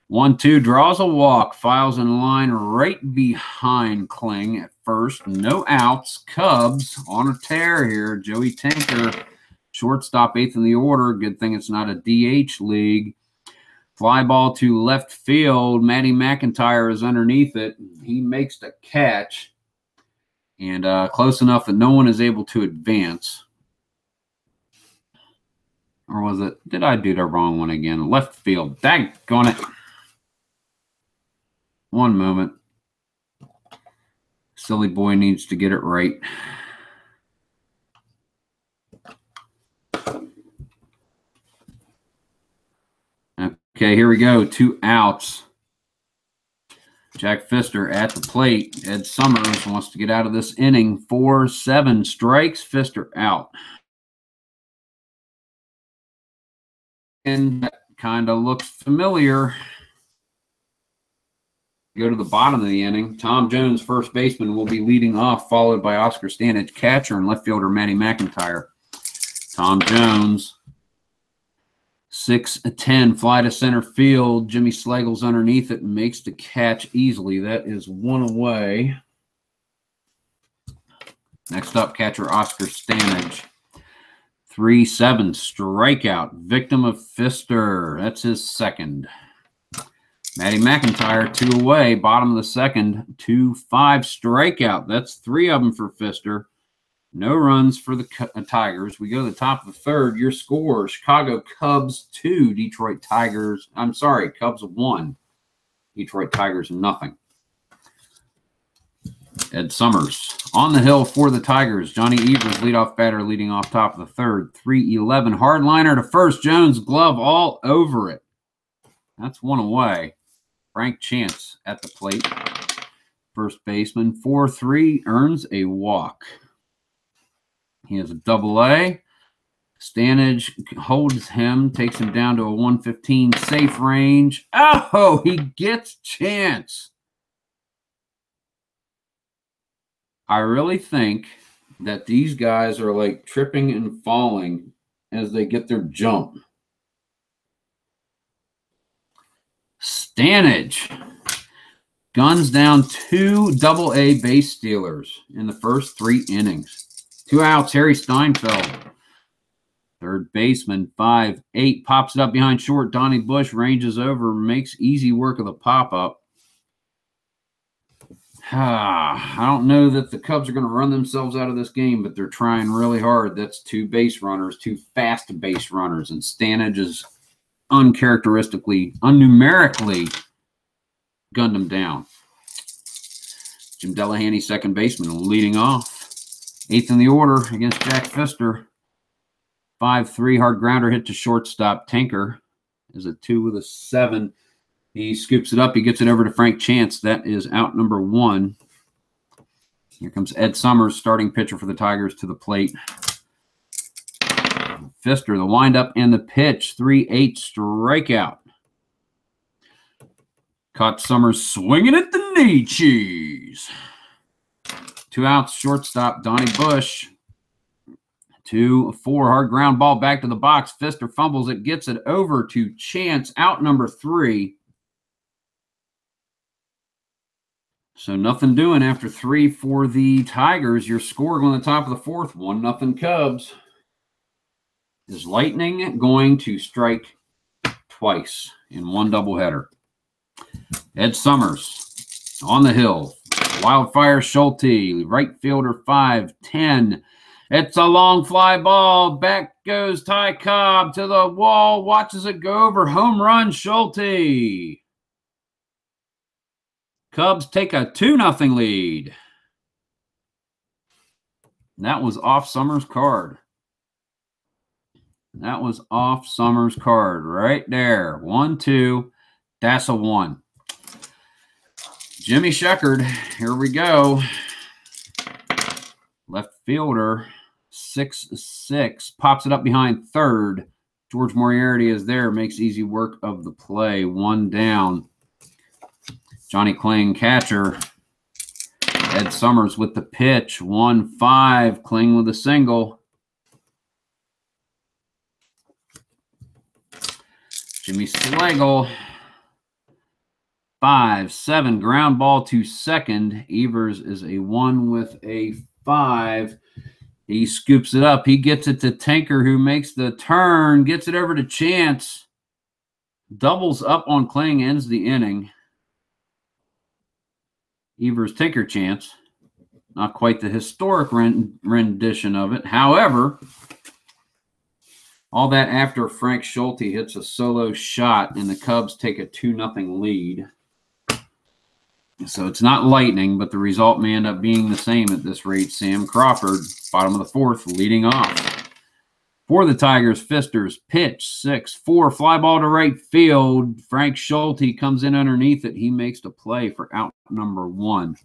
1-2, draws a walk. Files in line right behind Kling at first. No outs. Cubs on a tear here. Joey Tinker, shortstop, 8th in the order. Good thing it's not a DH league. Fly ball to left field. Matty McIntyre is underneath it. He makes the catch. And close enough that no one is able to advance. Or was it? Did I do the wrong one again? Left field. Daggone it. One moment. Silly boy needs to get it right. Okay, here we go. 2 outs. Jack Pfister at the plate. Ed Summers wants to get out of this inning. 4-7 strikes. Pfister out. And that kind of looks familiar. Go to the bottom of the inning. Tom Jones, first baseman, will be leading off, followed by Oscar Stanage, catcher, and left fielder Matty McIntyre. Tom Jones 6-10, fly to center field. Jimmy Slagle's underneath it and makes the catch easily. That is one away. Next up, catcher Oscar Stanage. 3-7, strikeout. Victim of Fister. That's his second. Matty McIntyre, 2 away. Bottom of the second, 2-5, strikeout. That's 3 of them for Fister. No runs for the Tigers. We go to the top of the third. Your score, Chicago Cubs 2, Detroit Tigers. I'm sorry, Cubs 1, Detroit Tigers nothing. Ed Summers on the hill for the Tigers. Johnny Evers, leadoff batter, leading off top of the third. 3-11, hardliner to first. Jones, glove all over it. That's 1 away. Frank Chance at the plate. First baseman, 4-3, earns a walk. He has a double-A. Stanage holds him, takes him down to a 115 safe range. Oh, he gets Chance. I really think that these guys are like tripping and falling as they get their jump. Stanage guns down 2 double-A base stealers in the first 3 innings. 2 outs, Harry Steinfeld. Third baseman, 5-8, pops it up behind short. Donnie Bush ranges over, makes easy work of the pop-up. I don't know that the Cubs are going to run themselves out of this game, but they're trying really hard. That's 2 base runners, 2 fast base runners, and Stanage is numerically gunned him down. Jim Delahanty, second baseman, leading off. 8th in the order against Jack Fister. 5-3, hard grounder hit to shortstop. Tinker is a 2 with a 7. He scoops it up. He gets it over to Frank Chance. That is out number 1. Here comes Ed Summers, starting pitcher for the Tigers, to the plate. Fister, the windup and the pitch. 3-8, strikeout. Caught Summers swinging at the knee cheese. 2 outs, shortstop, Donnie Bush. 2-4, hard ground ball back to the box. Fister fumbles it, gets it over to Chance, out number 3. So nothing doing after 3 for the Tigers. Your score going to the top of the 4th, 1-0 Cubs. Is Lightning going to strike twice in 1 doubleheader? Ed Summers on the hill. Wildfire Schulte, right fielder, 5-10. It's a long fly ball. Back goes Ty Cobb to the wall. Watches it go over. Home run, Schulte. Cubs take a 2-0 lead. That was off Summers' card. That was off Summers' card right there. 1-2. That's a 1. Jimmy Sheckard, here we go. Left fielder, 6-6, pops it up behind third. George Moriarty is there, makes easy work of the play. 1 down. Johnny Kling, catcher. Ed Summers with the pitch. 1-5. Kling with a single. Jimmy Slagle. 5-7. Ground ball to second. Evers is a 1 with a 5. He scoops it up. He gets it to Tinker, who makes the turn. Gets it over to Chance. Doubles up on Kling. Ends the inning. Evers, Tinker, Chance. Not quite the historic rendition of it. However, all that after Frank Schulte hits a solo shot and the Cubs take a 2-0 lead. So it's not lightning, but the result may end up being the same at this rate. Sam Crawford, bottom of the 4th, leading off. For the Tigers, Fister's pitch, 6-4, fly ball to right field. Frank Schulte comes in underneath it. He makes the play for out number 1.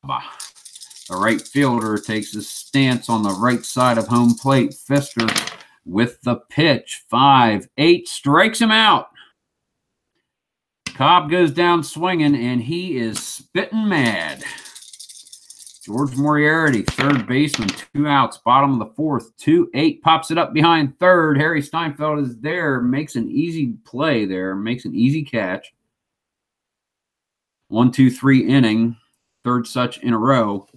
The right fielder takes his stance on the right side of home plate. Fister with the pitch, 5-8, strikes him out. Cobb goes down swinging, and he is spitting mad. George Moriarty, third baseman, 2 outs, bottom of the fourth, 2-8, pops it up behind third. Harry Steinfeld is there, makes an easy play there, makes an easy catch. 1-2-3 inning, third such in a row.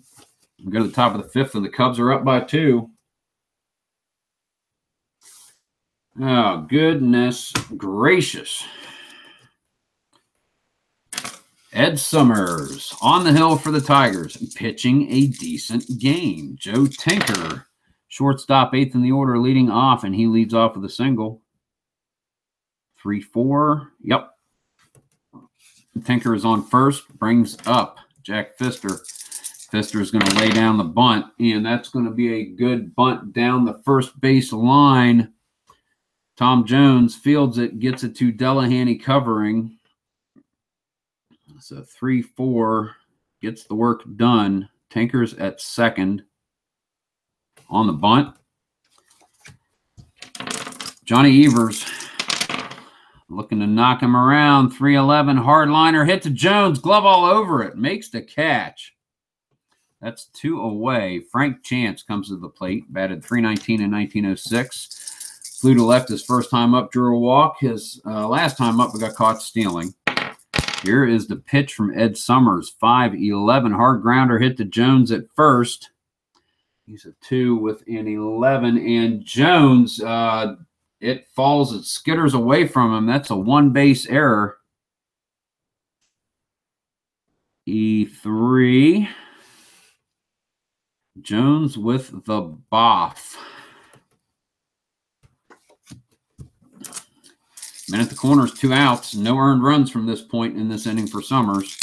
We go to the top of the fifth, and the Cubs are up by 2. Oh, goodness gracious. Ed Summers on the hill for the Tigers, pitching a decent game. Joe Tinker, shortstop, 8th in the order, leading off, and he leads off with a single. 3-4. Yep. Tinker is on first, brings up Jack Pfister. Pfister is going to lay down the bunt, and that's going to be a good bunt down the first base line. Tom Jones fields it, gets it to Delahanty covering. So 3-4 gets the work done. Tinker's at second on the bunt. Johnny Evers looking to knock him around. 3-11 hard liner, hit to Jones, glove all over it, makes the catch. That's 2 away. Frank Chance comes to the plate, batted .319 in 1906. Flew to left his first time up, drew a walk. His last time up, got caught stealing. Here is the pitch from Ed Summers. 5-11 hard grounder, hit to Jones at first. He's a 2 with an 11, and Jones, it falls, it skitters away from him. That's a 1-base error. E3. Jones with the boff. Man at the corners, 2 outs. No earned runs from this point in this inning for Summers.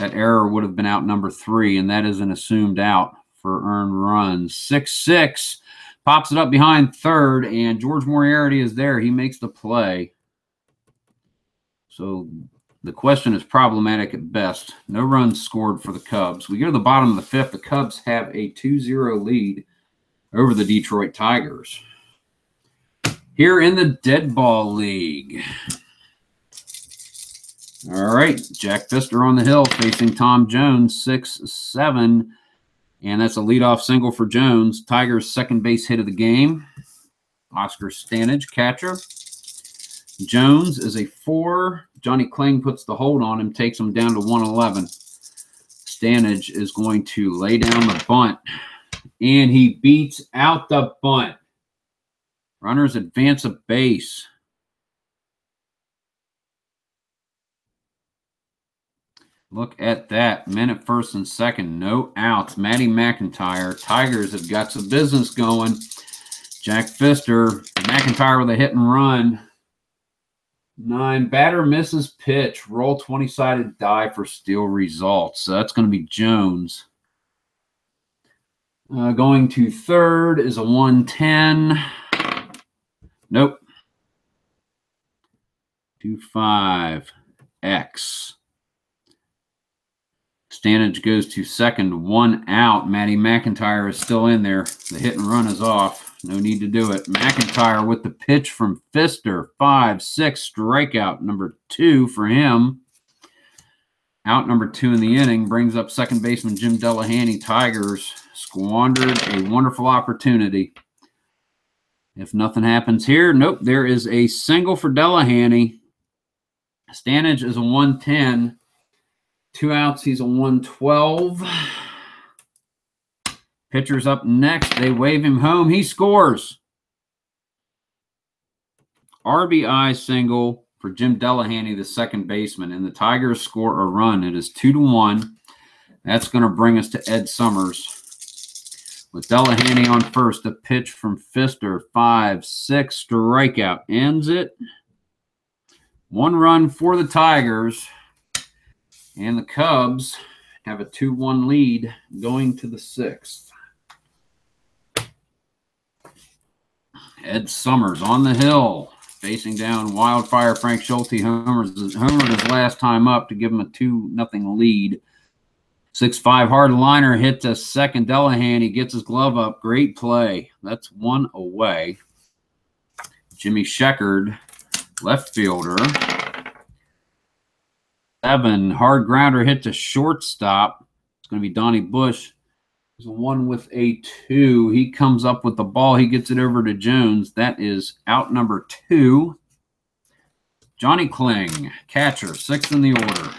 That error would have been out number 3, and that is an assumed out for earned runs. 6-6. Pops it up behind third, and George Moriarty is there. He makes the play. So the question is problematic at best. No runs scored for the Cubs. We go to the bottom of the fifth. The Cubs have a 2-0 lead over the Detroit Tigers. Here in the Deadball League. All right, Jack Pfister on the hill facing Tom Jones, 6-7. And that's a leadoff single for Jones. Tigers' second base hit of the game. Oscar Stanage, catcher. Jones is a 4. Johnny Kling puts the hold on him, takes him down to 111. Stanage is going to lay down the bunt, and he beats out the bunt. Runners advance a base. Look at that. Men at first and second. No outs. Matty McIntyre. Tigers have got some business going. Jack Pfister. McIntyre with a hit and run. 9. Batter misses pitch. Roll 20-sided die for steal results. So that's going to be Jones. Going to third is a 110. Nope. 2-5. X. Stanage goes to second, 1 out. Matty McIntyre is still in there. The hit and run is off. No need to do it. McIntyre with the pitch from Pfister. 5-6 strikeout. Number 2 for him. Out number 2 in the inning. Brings up second baseman Jim Delahanty. Tigers squandered a wonderful opportunity. If nothing happens here, nope, there is a single for Delahanty. Stanage is a 110. 2 outs, he's a 112. Pitcher's up next. They wave him home. He scores. RBI single for Jim Delahanty, the second baseman, and the Tigers score a run. It is 2-1. That's going to bring us to Ed Summers. With Delahanty on first, a pitch from Pfister, 5-6 strikeout. Ends it. 1 run for the Tigers. And the Cubs have a 2-1 lead going to the 6th. Ed Summers on the hill, facing down Wildfire Frank Schulte. Homered his last time up to give him a 2-0 lead. 6-5 hard liner hit to second. Delahanty gets his glove up. Great play. That's 1 away. Jimmy Sheckard, left fielder. 7 hard grounder hit to shortstop. It's going to be Donnie Bush. There's a 1 with a 2. He comes up with the ball. He gets it over to Jones. That is out number 2. Johnny Kling, catcher, 6th in the order.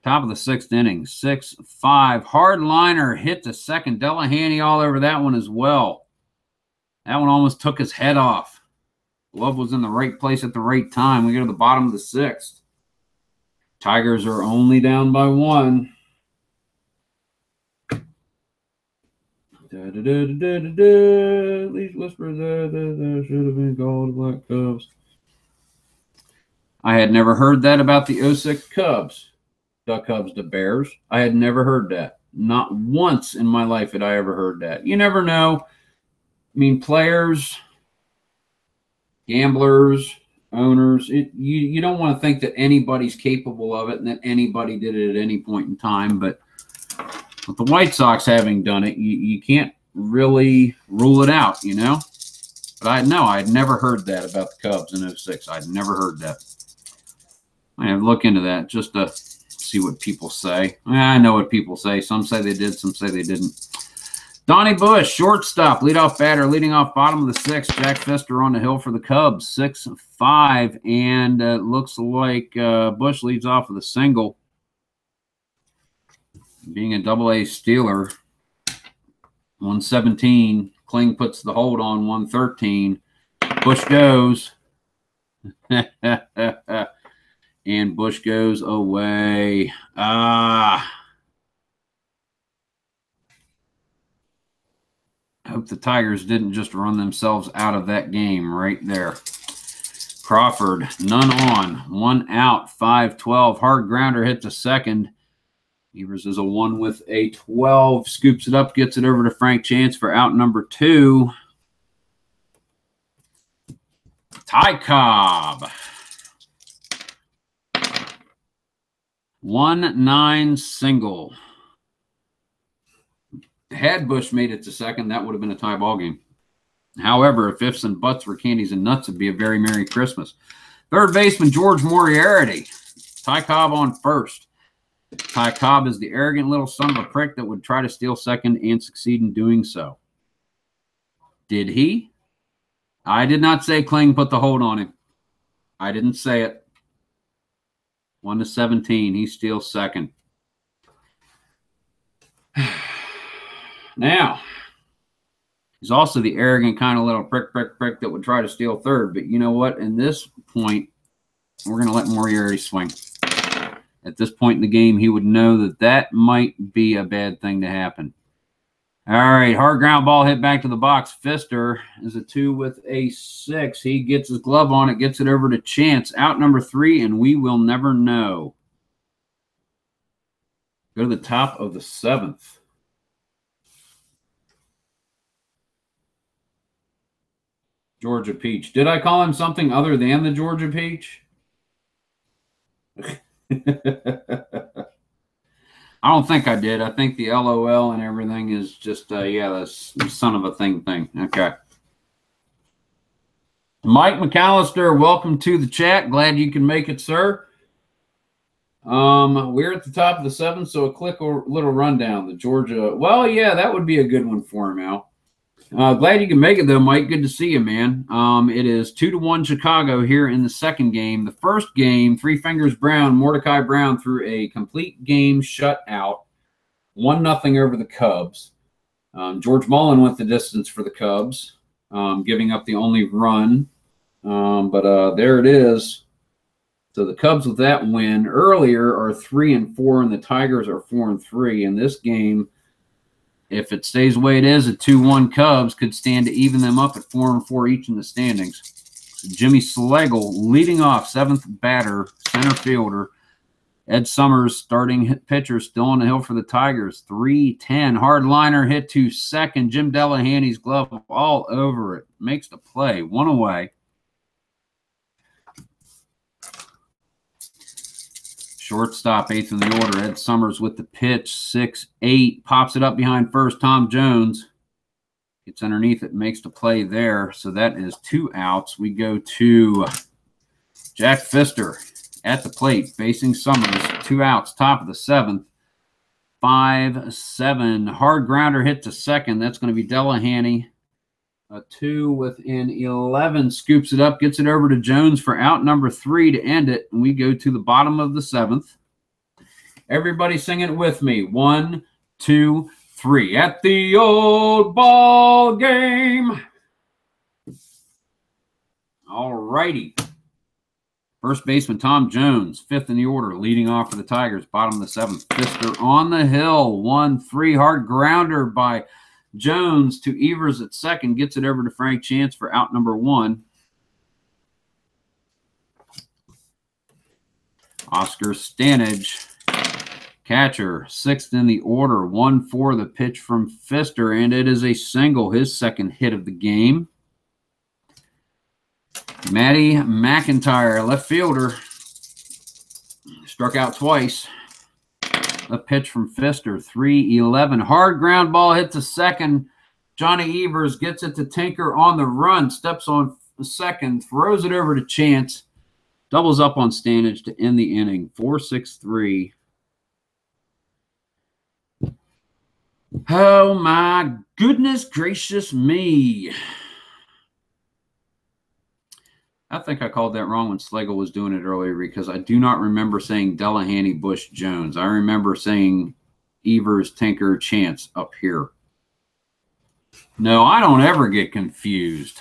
Top of the 6th inning, 6-5. Hard liner hit to second. Delahanty all over that one as well. That one almost took his head off. Glove was in the right place at the right time. We go to the bottom of the 6th. Tigers are only down by 1. At least whisper that should have been called Black Cubs. I had never heard that about the 06 Cubs. The Cubs to Bears. I had never heard that. Not once in my life had I ever heard that. You never know. I mean, players, gamblers, owners, you don't want to think that anybody's capable of it and that anybody did it at any point in time, but with the White Sox having done it, you can't really rule it out, you know? But I had never heard that about the Cubs in 06. I'd never heard that. I have to look into that just to see what people say. I know what people say. Some say they did, some say they didn't. Donnie Bush, shortstop, leadoff batter, leading off bottom of the 6th. Jack Pfister on the hill for the Cubs, 6-5. And it looks like Bush leads off with a single. Being a double-A Steeler, 117. Kling puts the hold on 113. Bush goes. And Bush goes away. I hope the Tigers didn't just run themselves out of that game right there. Crawford, none on. 1 out, 5-12. Hard grounder hit to second. Evers is a 1 with a 12. Scoops it up, gets it over to Frank Chance for out number 2. Ty Cobb. 1-9 single. Had Bush made it to second, that would have been a tie ball game. However, if ifs and buts were candies and nuts, it'd be a very Merry Christmas. Third baseman George Moriarty. Ty Cobb on first. Ty Cobb is the arrogant little son of a prick that would try to steal second and succeed in doing so. Did he? I did not say Kling put the hold on him. I didn't say it. 1-17. He steals second. Now, he's also the arrogant kind of little prick that would try to steal third. But you know what? In this point, we're going to let Moriarty swing. At this point in the game, he would know that that might be a bad thing to happen. All right, hard ground ball hit back to the box. Pfister is a 2 with a 6. He gets his glove on it, gets it over to Chance. Out number 3, and we will never know. Go to the top of the 7th. Georgia Peach. Did I call him something other than the Georgia Peach? I don't think I did. I think the LOL and everything is just, yeah, that's son of a thing. Okay. Mike McAllister, welcome to the chat. Glad you can make it, sir. We're at the top of the 7th, so a quick little rundown. The Georgia, well, yeah, that would be a good one for him, Al. Glad you can make it, though, Mike. Good to see you, man. It is 2-1 Chicago here in the second game. The first game, Three Fingers Brown, Mordecai Brown threw a complete game shutout, 1-0 over the Cubs. George Mullen went the distance for the Cubs, giving up the only run. But there it is. So the Cubs with that win earlier are 3-4, and the Tigers are 4-3. In this game, if it stays the way it is, a 2-1 Cubs could stand to even them up at 4-4 each in the standings. So Jimmy Schlegel leading off, 7th batter, center fielder. Ed Summers, starting pitcher, still on the hill for the Tigers. 3-10. Hard liner hit to second. Jim Delahanty's glove all over it. Makes the play. 1 away. Shortstop, 8th in the order. Ed Summers with the pitch, 6-8. Pops it up behind first. Tom Jones gets underneath it, makes the play there. So that is 2 outs. We go to Jack Pfister at the plate, facing Summers. 2 outs, top of the 7th. 5-7. Hard grounder hit to second. That's going to be Delahanty. A 2 within 11. Scoops it up, gets it over to Jones for out number 3 to end it. And we go to the bottom of the 7th. Everybody sing it with me. 1, 2, 3. At the old ball game. All righty. First baseman Tom Jones, 5th in the order, leading off for the Tigers, bottom of the 7th. Pfister on the hill, 1-3, hard grounder by Jones to Evers at second, gets it over to Frank Chance for out number 1. Oscar Stanage, catcher, 6th in the order, 1-4, the pitch from Pfister, and it is a single, his second hit of the game. Matty McIntyre, left fielder, struck out twice. A pitch from Pfister, 3-11. Hard ground ball hit to second. Johnny Evers gets it to Tinker on the run, steps on second, throws it over to Chance, doubles up on Stanage to end the inning, 4-6-3. Oh, my goodness gracious me. I think I called that wrong when Slagle was doing it earlier because I do not remember saying Delahanty, Bush, Jones. I remember saying Evers, Tinker, Chance up here. No, I don't ever get confused.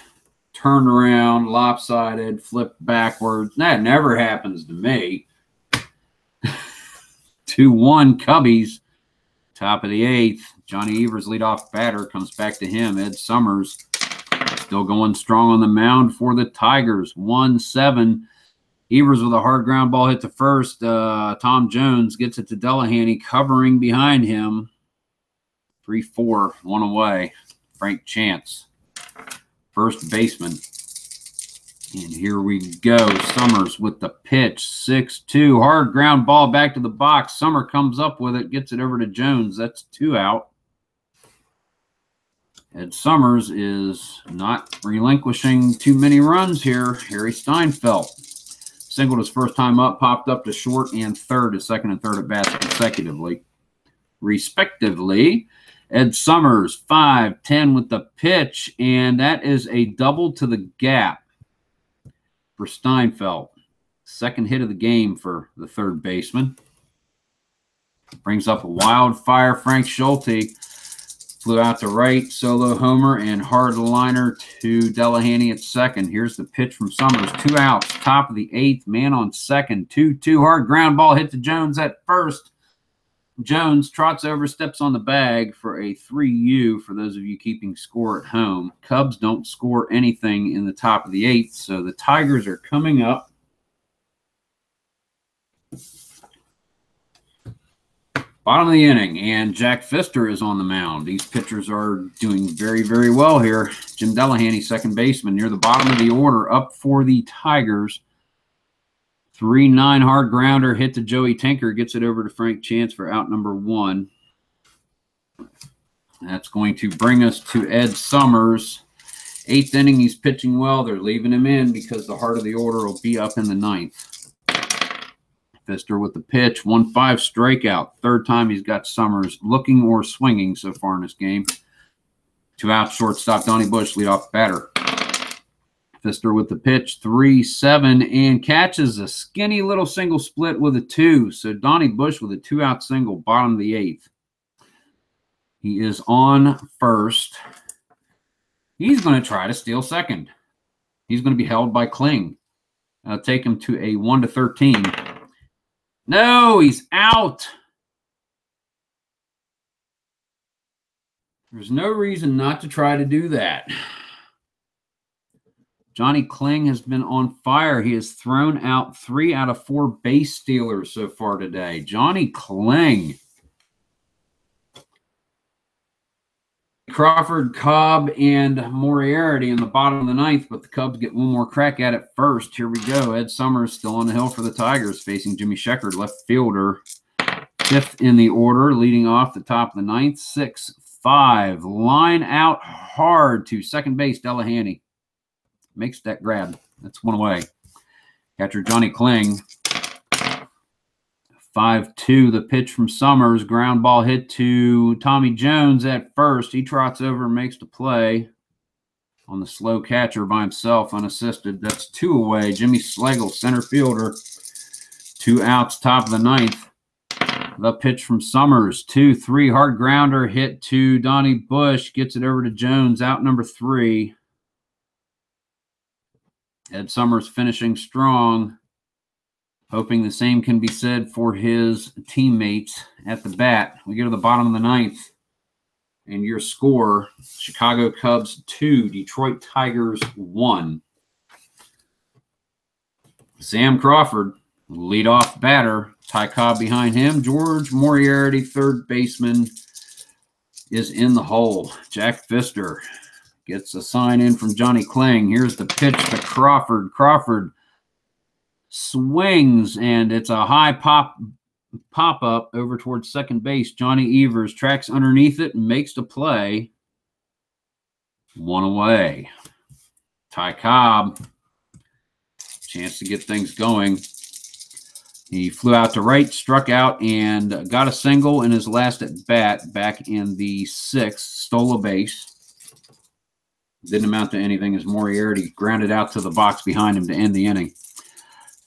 Turned around, lopsided, flipped backwards. That never happens to me. 2-1 Cubbies. Top of the 8th. Johnny Evers, leadoff batter, comes back to him. Ed Summers still going strong on the mound for the Tigers. 1-7. Evers with a hard ground ball hit to first. Tom Jones gets it to Delahanty, covering behind him. 3-4, 1 away. Frank Chance, first baseman. And here we go. Summers with the pitch. 6-2. Hard ground ball back to the box. Summer comes up with it, gets it over to Jones. That's 2 out. Ed Summers is not relinquishing too many runs here. Harry Steinfeld singled his first time up, popped up to short and third, his second and third at bats consecutively, respectively. Ed Summers, 5-10 with the pitch, and that is a double to the gap for Steinfeld. Second hit of the game for the third baseman. Brings up a wildfire Frank Schulte. Flew out to right, solo homer, and hard liner to Delahanty at second. Here's the pitch from Summers. 2 outs, top of the 8th, man on second. 2-2, hard ground ball hit to Jones at first. Jones trots over, steps on the bag for a 3U for those of you keeping score at home. Cubs don't score anything in the top of the 8th, so the Tigers are coming up. Bottom of the inning, and Jack Pfister is on the mound. These pitchers are doing very, very well here. Jim Delahanty, second baseman, near the bottom of the order, up for the Tigers. 3-9 hard grounder hit to Joey Tinker, gets it over to Frank Chance for out number 1. That's going to bring us to Ed Summers. 8th inning, he's pitching well. They're leaving him in because the heart of the order will be up in the 9th. Pfister with the pitch, 1-5 strikeout. Third time he's got Summers looking or swinging so far in this game. 2 out, shortstop Donnie Bush, leadoff batter. Pfister with the pitch, 3-7, and catches a skinny little single split with a 2. So Donnie Bush with a 2-out single, bottom of the 8th. He is on first. He's going to try to steal second. He's going to be held by Kling. Take him to a 1-13. No, he's out. There's no reason not to try to do that. Johnny Kling has been on fire. He has thrown out 3 out of 4 base stealers so far today. Johnny Kling. Crawford, Cobb, and Moriarty in the bottom of the 9th, but the Cubs get one more crack at it first. Here we go. Ed Summers still on the hill for the Tigers, facing Jimmy Sheckard, left fielder. 5th in the order, leading off the top of the 9th. 6-5. Line out hard to second base, Delahanty. Makes that grab. That's 1 away. Catcher Johnny Kling. 5-2, the pitch from Summers. Ground ball hit to Tommy Jones at first. He trots over and makes the play on the slow catcher by himself, unassisted. That's 2 away. Jimmy Schlegel, center fielder. 2 outs, top of the 9th. The pitch from Summers, 2-3, hard grounder hit to Donnie Bush. Gets it over to Jones, out number 3. Ed Summers finishing strong, hoping the same can be said for his teammates at the bat. We go to the bottom of the 9th, and your score, Chicago Cubs 2, Detroit Tigers 1. Sam Crawford, leadoff batter. Ty Cobb behind him. George Moriarty, third baseman, is in the hole. Jack Pfister gets a sign in from Johnny Kling. Here's the pitch to Crawford. Crawford swings, and it's a high pop-up over towards second base. Johnny Evers tracks underneath it and makes the play. 1 away. Ty Cobb, chance to get things going. He flew out to right, struck out, and got a single in his last at-bat back in the 6th. Stole a base. Didn't amount to anything as Moriarty grounded out to the box behind him to end the inning.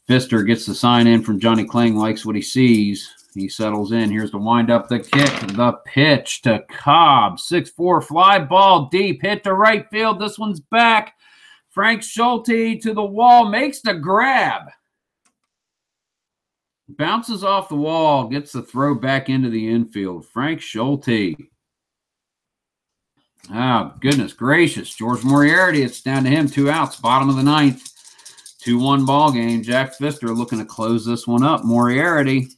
Pfister gets the sign in from Johnny Kling, likes what he sees. He settles in. Here's the windup, the kick, the pitch to Cobb. 6-4, fly ball deep, hit to right field. This one's back. Frank Schulte to the wall, makes the grab. Bounces off the wall, gets the throw back into the infield. Frank Schulte. Oh, goodness gracious. George Moriarty, it's down to him. 2 outs, bottom of the 9th. 2-1 ball game. Jack Pfister looking to close this one up. Moriarty.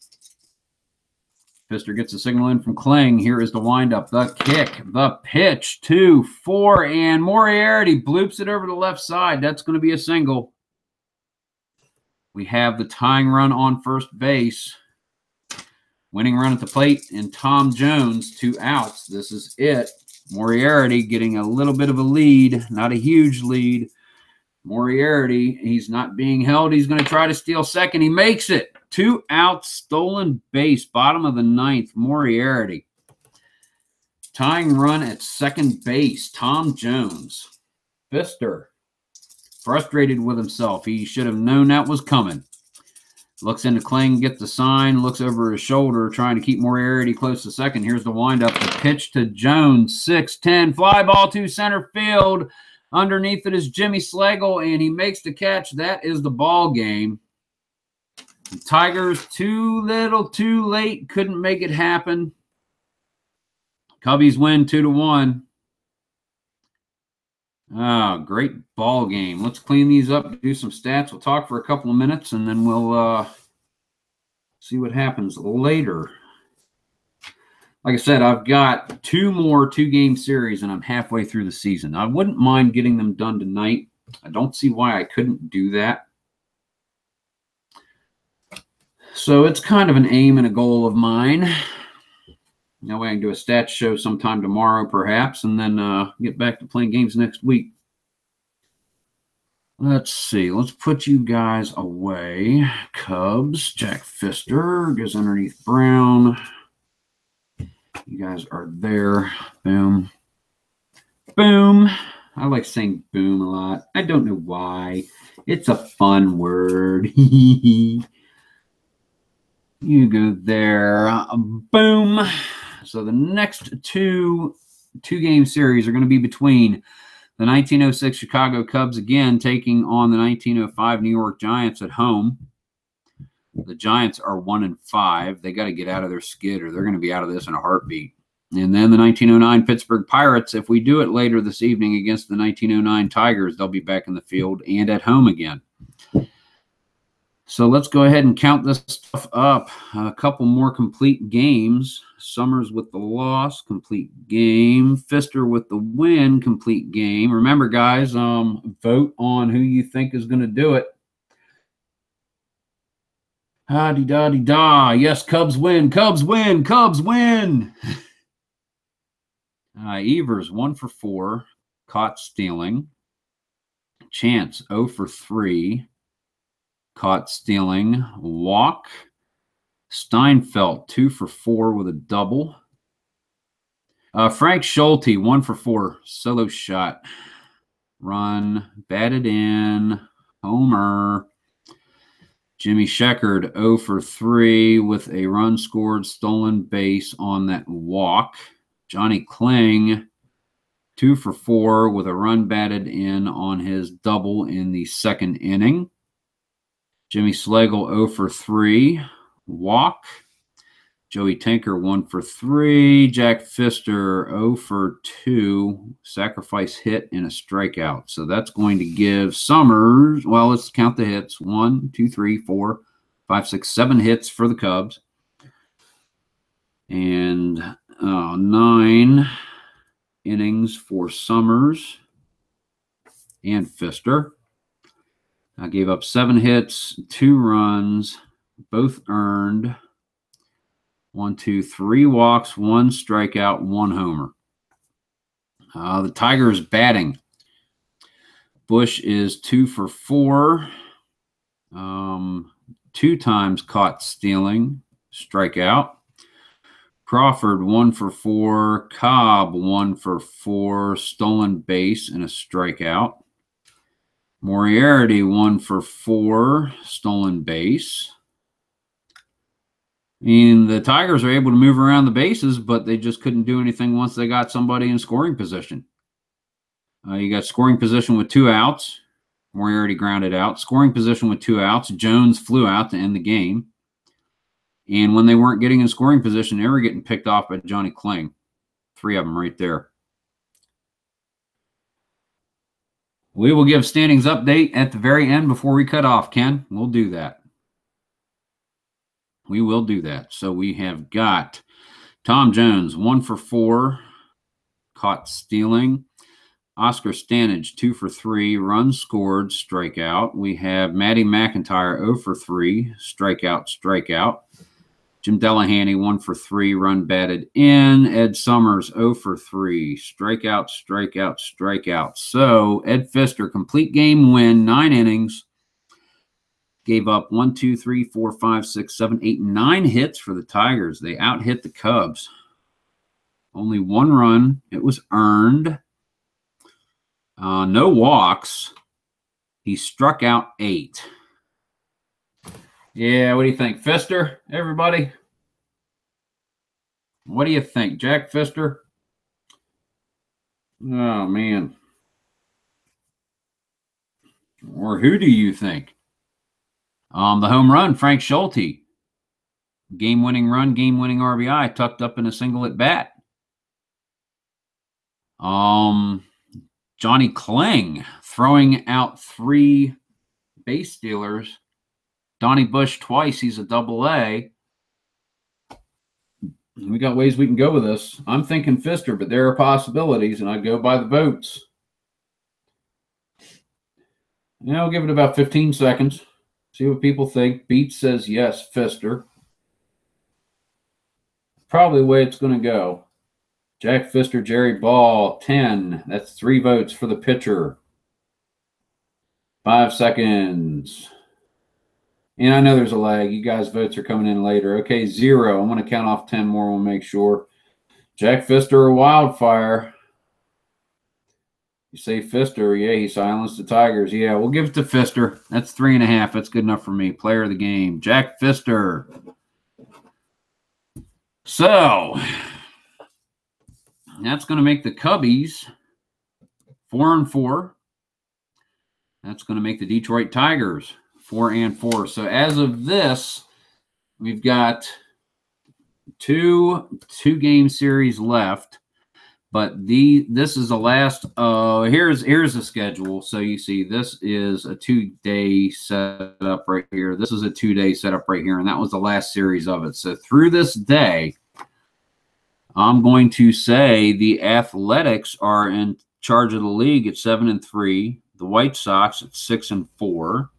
Pfister gets a signal in from Kling. Here is the windup, the kick, the pitch, 2-4, and Moriarty bloops it over the left side. That's going to be a single. We have the tying run on first base. Winning run at the plate, and Tom Jones, 2 outs. This is it. Moriarty getting a little bit of a lead, not a huge lead. Moriarty, he's not being held. He's going to try to steal second. He makes it. 2 outs, stolen base, bottom of the 9th. Moriarty. Tying run at second base, Tom Jones. Pfister, frustrated with himself. He should have known that was coming. Looks into Kling, gets the sign, looks over his shoulder, trying to keep Moriarty close to second. Here's the windup, the pitch to Jones, 6-10, fly ball to center field. Underneath it is Jimmy Schlegel, and he makes the catch. That is the ball game. The Tigers, too little, too late, couldn't make it happen. Cubbies win 2-1. Oh, great ball game. Let's clean these up, do some stats. We'll talk for a couple of minutes, and then we'll see what happens later. Like I said, I've got 2 more 2-game series, and I'm halfway through the season. I wouldn't mind getting them done tonight. I don't see why I couldn't do that. So it's kind of an aim and a goal of mine. That way I can do a stats show sometime tomorrow, perhaps, and then get back to playing games next week. Let's see. Let's put you guys away. Cubs. Jack Pfister goes underneath Brown. You guys are there. Boom. Boom. I like saying boom a lot. I don't know why. It's a fun word. You go there. Boom. So the next two-game series are going to be between the 1906 Chicago Cubs again taking on the 1905 New York Giants at home. The Giants are 1-5. They got to get out of their skid or they're going to be out of this in a heartbeat. And then the 1909 Pittsburgh Pirates, if we do it later this evening against the 1909 Tigers, they'll be back in the field and at home again. So let's go ahead and count this stuff up. A couple more complete games. Summers with the loss, complete game. Pfister with the win, complete game. Remember, guys, vote on who you think is going to do it. Ha-de-da-de-da. Yes, Cubs win. Cubs win. Cubs win. Evers, 1 for 4. Caught stealing. Chance, 0 for 3. Caught stealing. Walk. Steinfeld, 2 for 4 with a double. Frank Schulte, 1 for 4, solo shot. Run, batted in, homer. Jimmy Sheckard, 0 for 3 with a run scored, stolen base on that walk. Johnny Kling, 2 for 4 with a run batted in on his double in the second inning. Jimmy Slagle, 0 for 3, walk. Joey Tinker, 1 for 3. Jack Pfister, 0 for 2, sacrifice hit and a strikeout. So that's going to give Summers, well, let's count the hits. 1, 2, 3, 4, 5, 6, 7 hits for the Cubs. And 9 innings for Summers and Pfister. I gave up 7 hits, 2 runs, both earned. 1, 2, 3 walks, 1 strikeout, 1 homer. The Tigers batting. Bush is 2 for 4. 2 times caught stealing, strikeout. Crawford, 1 for 4. Cobb, 1 for 4, stolen base and a strikeout. Moriarty, 1 for 4, stolen base. And the Tigers are able to move around the bases, but they just couldn't do anything once they got somebody in scoring position. You got scoring position with 2 outs. Moriarty grounded out. Scoring position with 2 outs. Jones flew out to end the game. And when they weren't getting in scoring position, they were getting picked off by Johnny Kling. 3 of them right there. We will give standings update at the very end before we cut off, Ken. We'll do that. We will do that. So we have got Tom Jones, 1 for 4, caught stealing. Oscar Stanage, 2 for 3, runs scored, strikeout. We have Matty McIntyre, 0 for 3, strikeout, strikeout. Jim Delahanty, 1 for 3, run batted in. Ed Summers, 0 for 3, strikeout, strikeout, strikeout. So Ed Pfister, complete game win, 9 innings. Gave up 1, 2, 3, 4, 5, 6, 7, 8, 9 hits for the Tigers. They out-hit the Cubs. Only 1 run. It was earned. No walks. He struck out 8. Yeah, what do you think? Pfister, everybody? What do you think? Jack Pfister? Oh, man. Or who do you think? The home run, Frank Schulte. Game-winning run, game-winning RBI, tucked up in a single at bat. Johnny Kling throwing out 3 base stealers. Donnie Bush twice. He's a double-A. We got ways we can go with this. I'm thinking Pfister, but there are possibilities, and I'd go by the votes. Now I'll give it about 15 seconds. See what people think. Beat says yes, Pfister. Probably the way it's going to go. Jack Pfister, Jerry Ball, 10. That's 3 votes for the pitcher. 5 seconds. And I know there's a lag. You guys' votes are coming in later. Okay, 0. I'm going to count off 10 more. We'll make sure. Jack Pfister or Wildfire? You say Pfister. Yeah, he silenced the Tigers. Yeah, we'll give it to Pfister. That's 3.5. That's good enough for me. Player of the game. Jack Pfister. So, that's going to make the Cubbies 4-4. That's going to make the Detroit Tigers 4-4. So as of this, we've got two game series left, but this is the last. Here's the schedule. So you see, this is a 2-day setup right here. This is a 2-day setup right here, and that was the last series of it. So through this day, I'm going to say the Athletics are in charge of the league at 7-3. The White Sox at 6-4.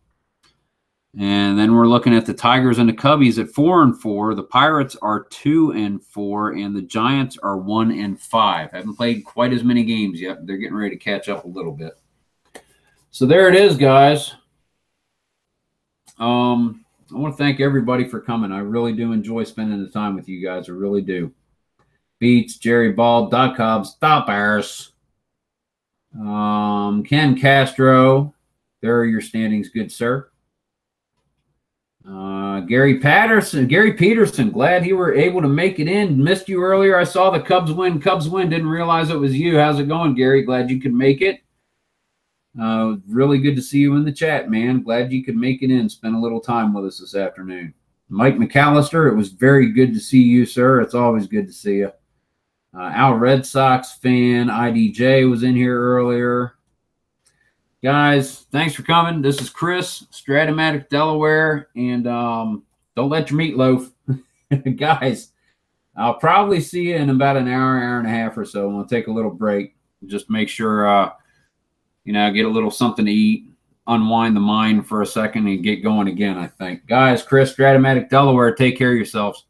And then we're looking at the Tigers and the Cubbies at 4-4. The Pirates are 2-4, and the Giants are 1-5. Haven't played quite as many games yet. They're getting ready to catch up a little bit. So there it is, guys. I want to thank everybody for coming. I really do enjoy spending the time with you guys. I really do. Beats, Jerry Ball, Doc Cobbs, Stop Bears. Ken Castro. There are your standings, good sir. Gary Peterson, glad you were able to make it in. Missed you earlier. I saw the Cubs win. Didn't realize it was you. How's it going, Gary? Glad you could make it. Really good to see you in the chat, man. Glad you could make it in. Spend a little time with us this afternoon. Mike McAllister, it was very good to see you, sir. It's always good to see you. Al Red Sox fan, IDJ was in here earlier. Guys, thanks for coming. This is Chris, strat-o-matic, Delaware, and don't let your meatloaf. Guys, I'll probably see you in about an hour and a half or so. We'll take a little break. Just make sure, get a little something to eat, unwind the mind for a second, and get going again, I think. Guys, Chris, strat-o-matic, Delaware, take care of yourselves.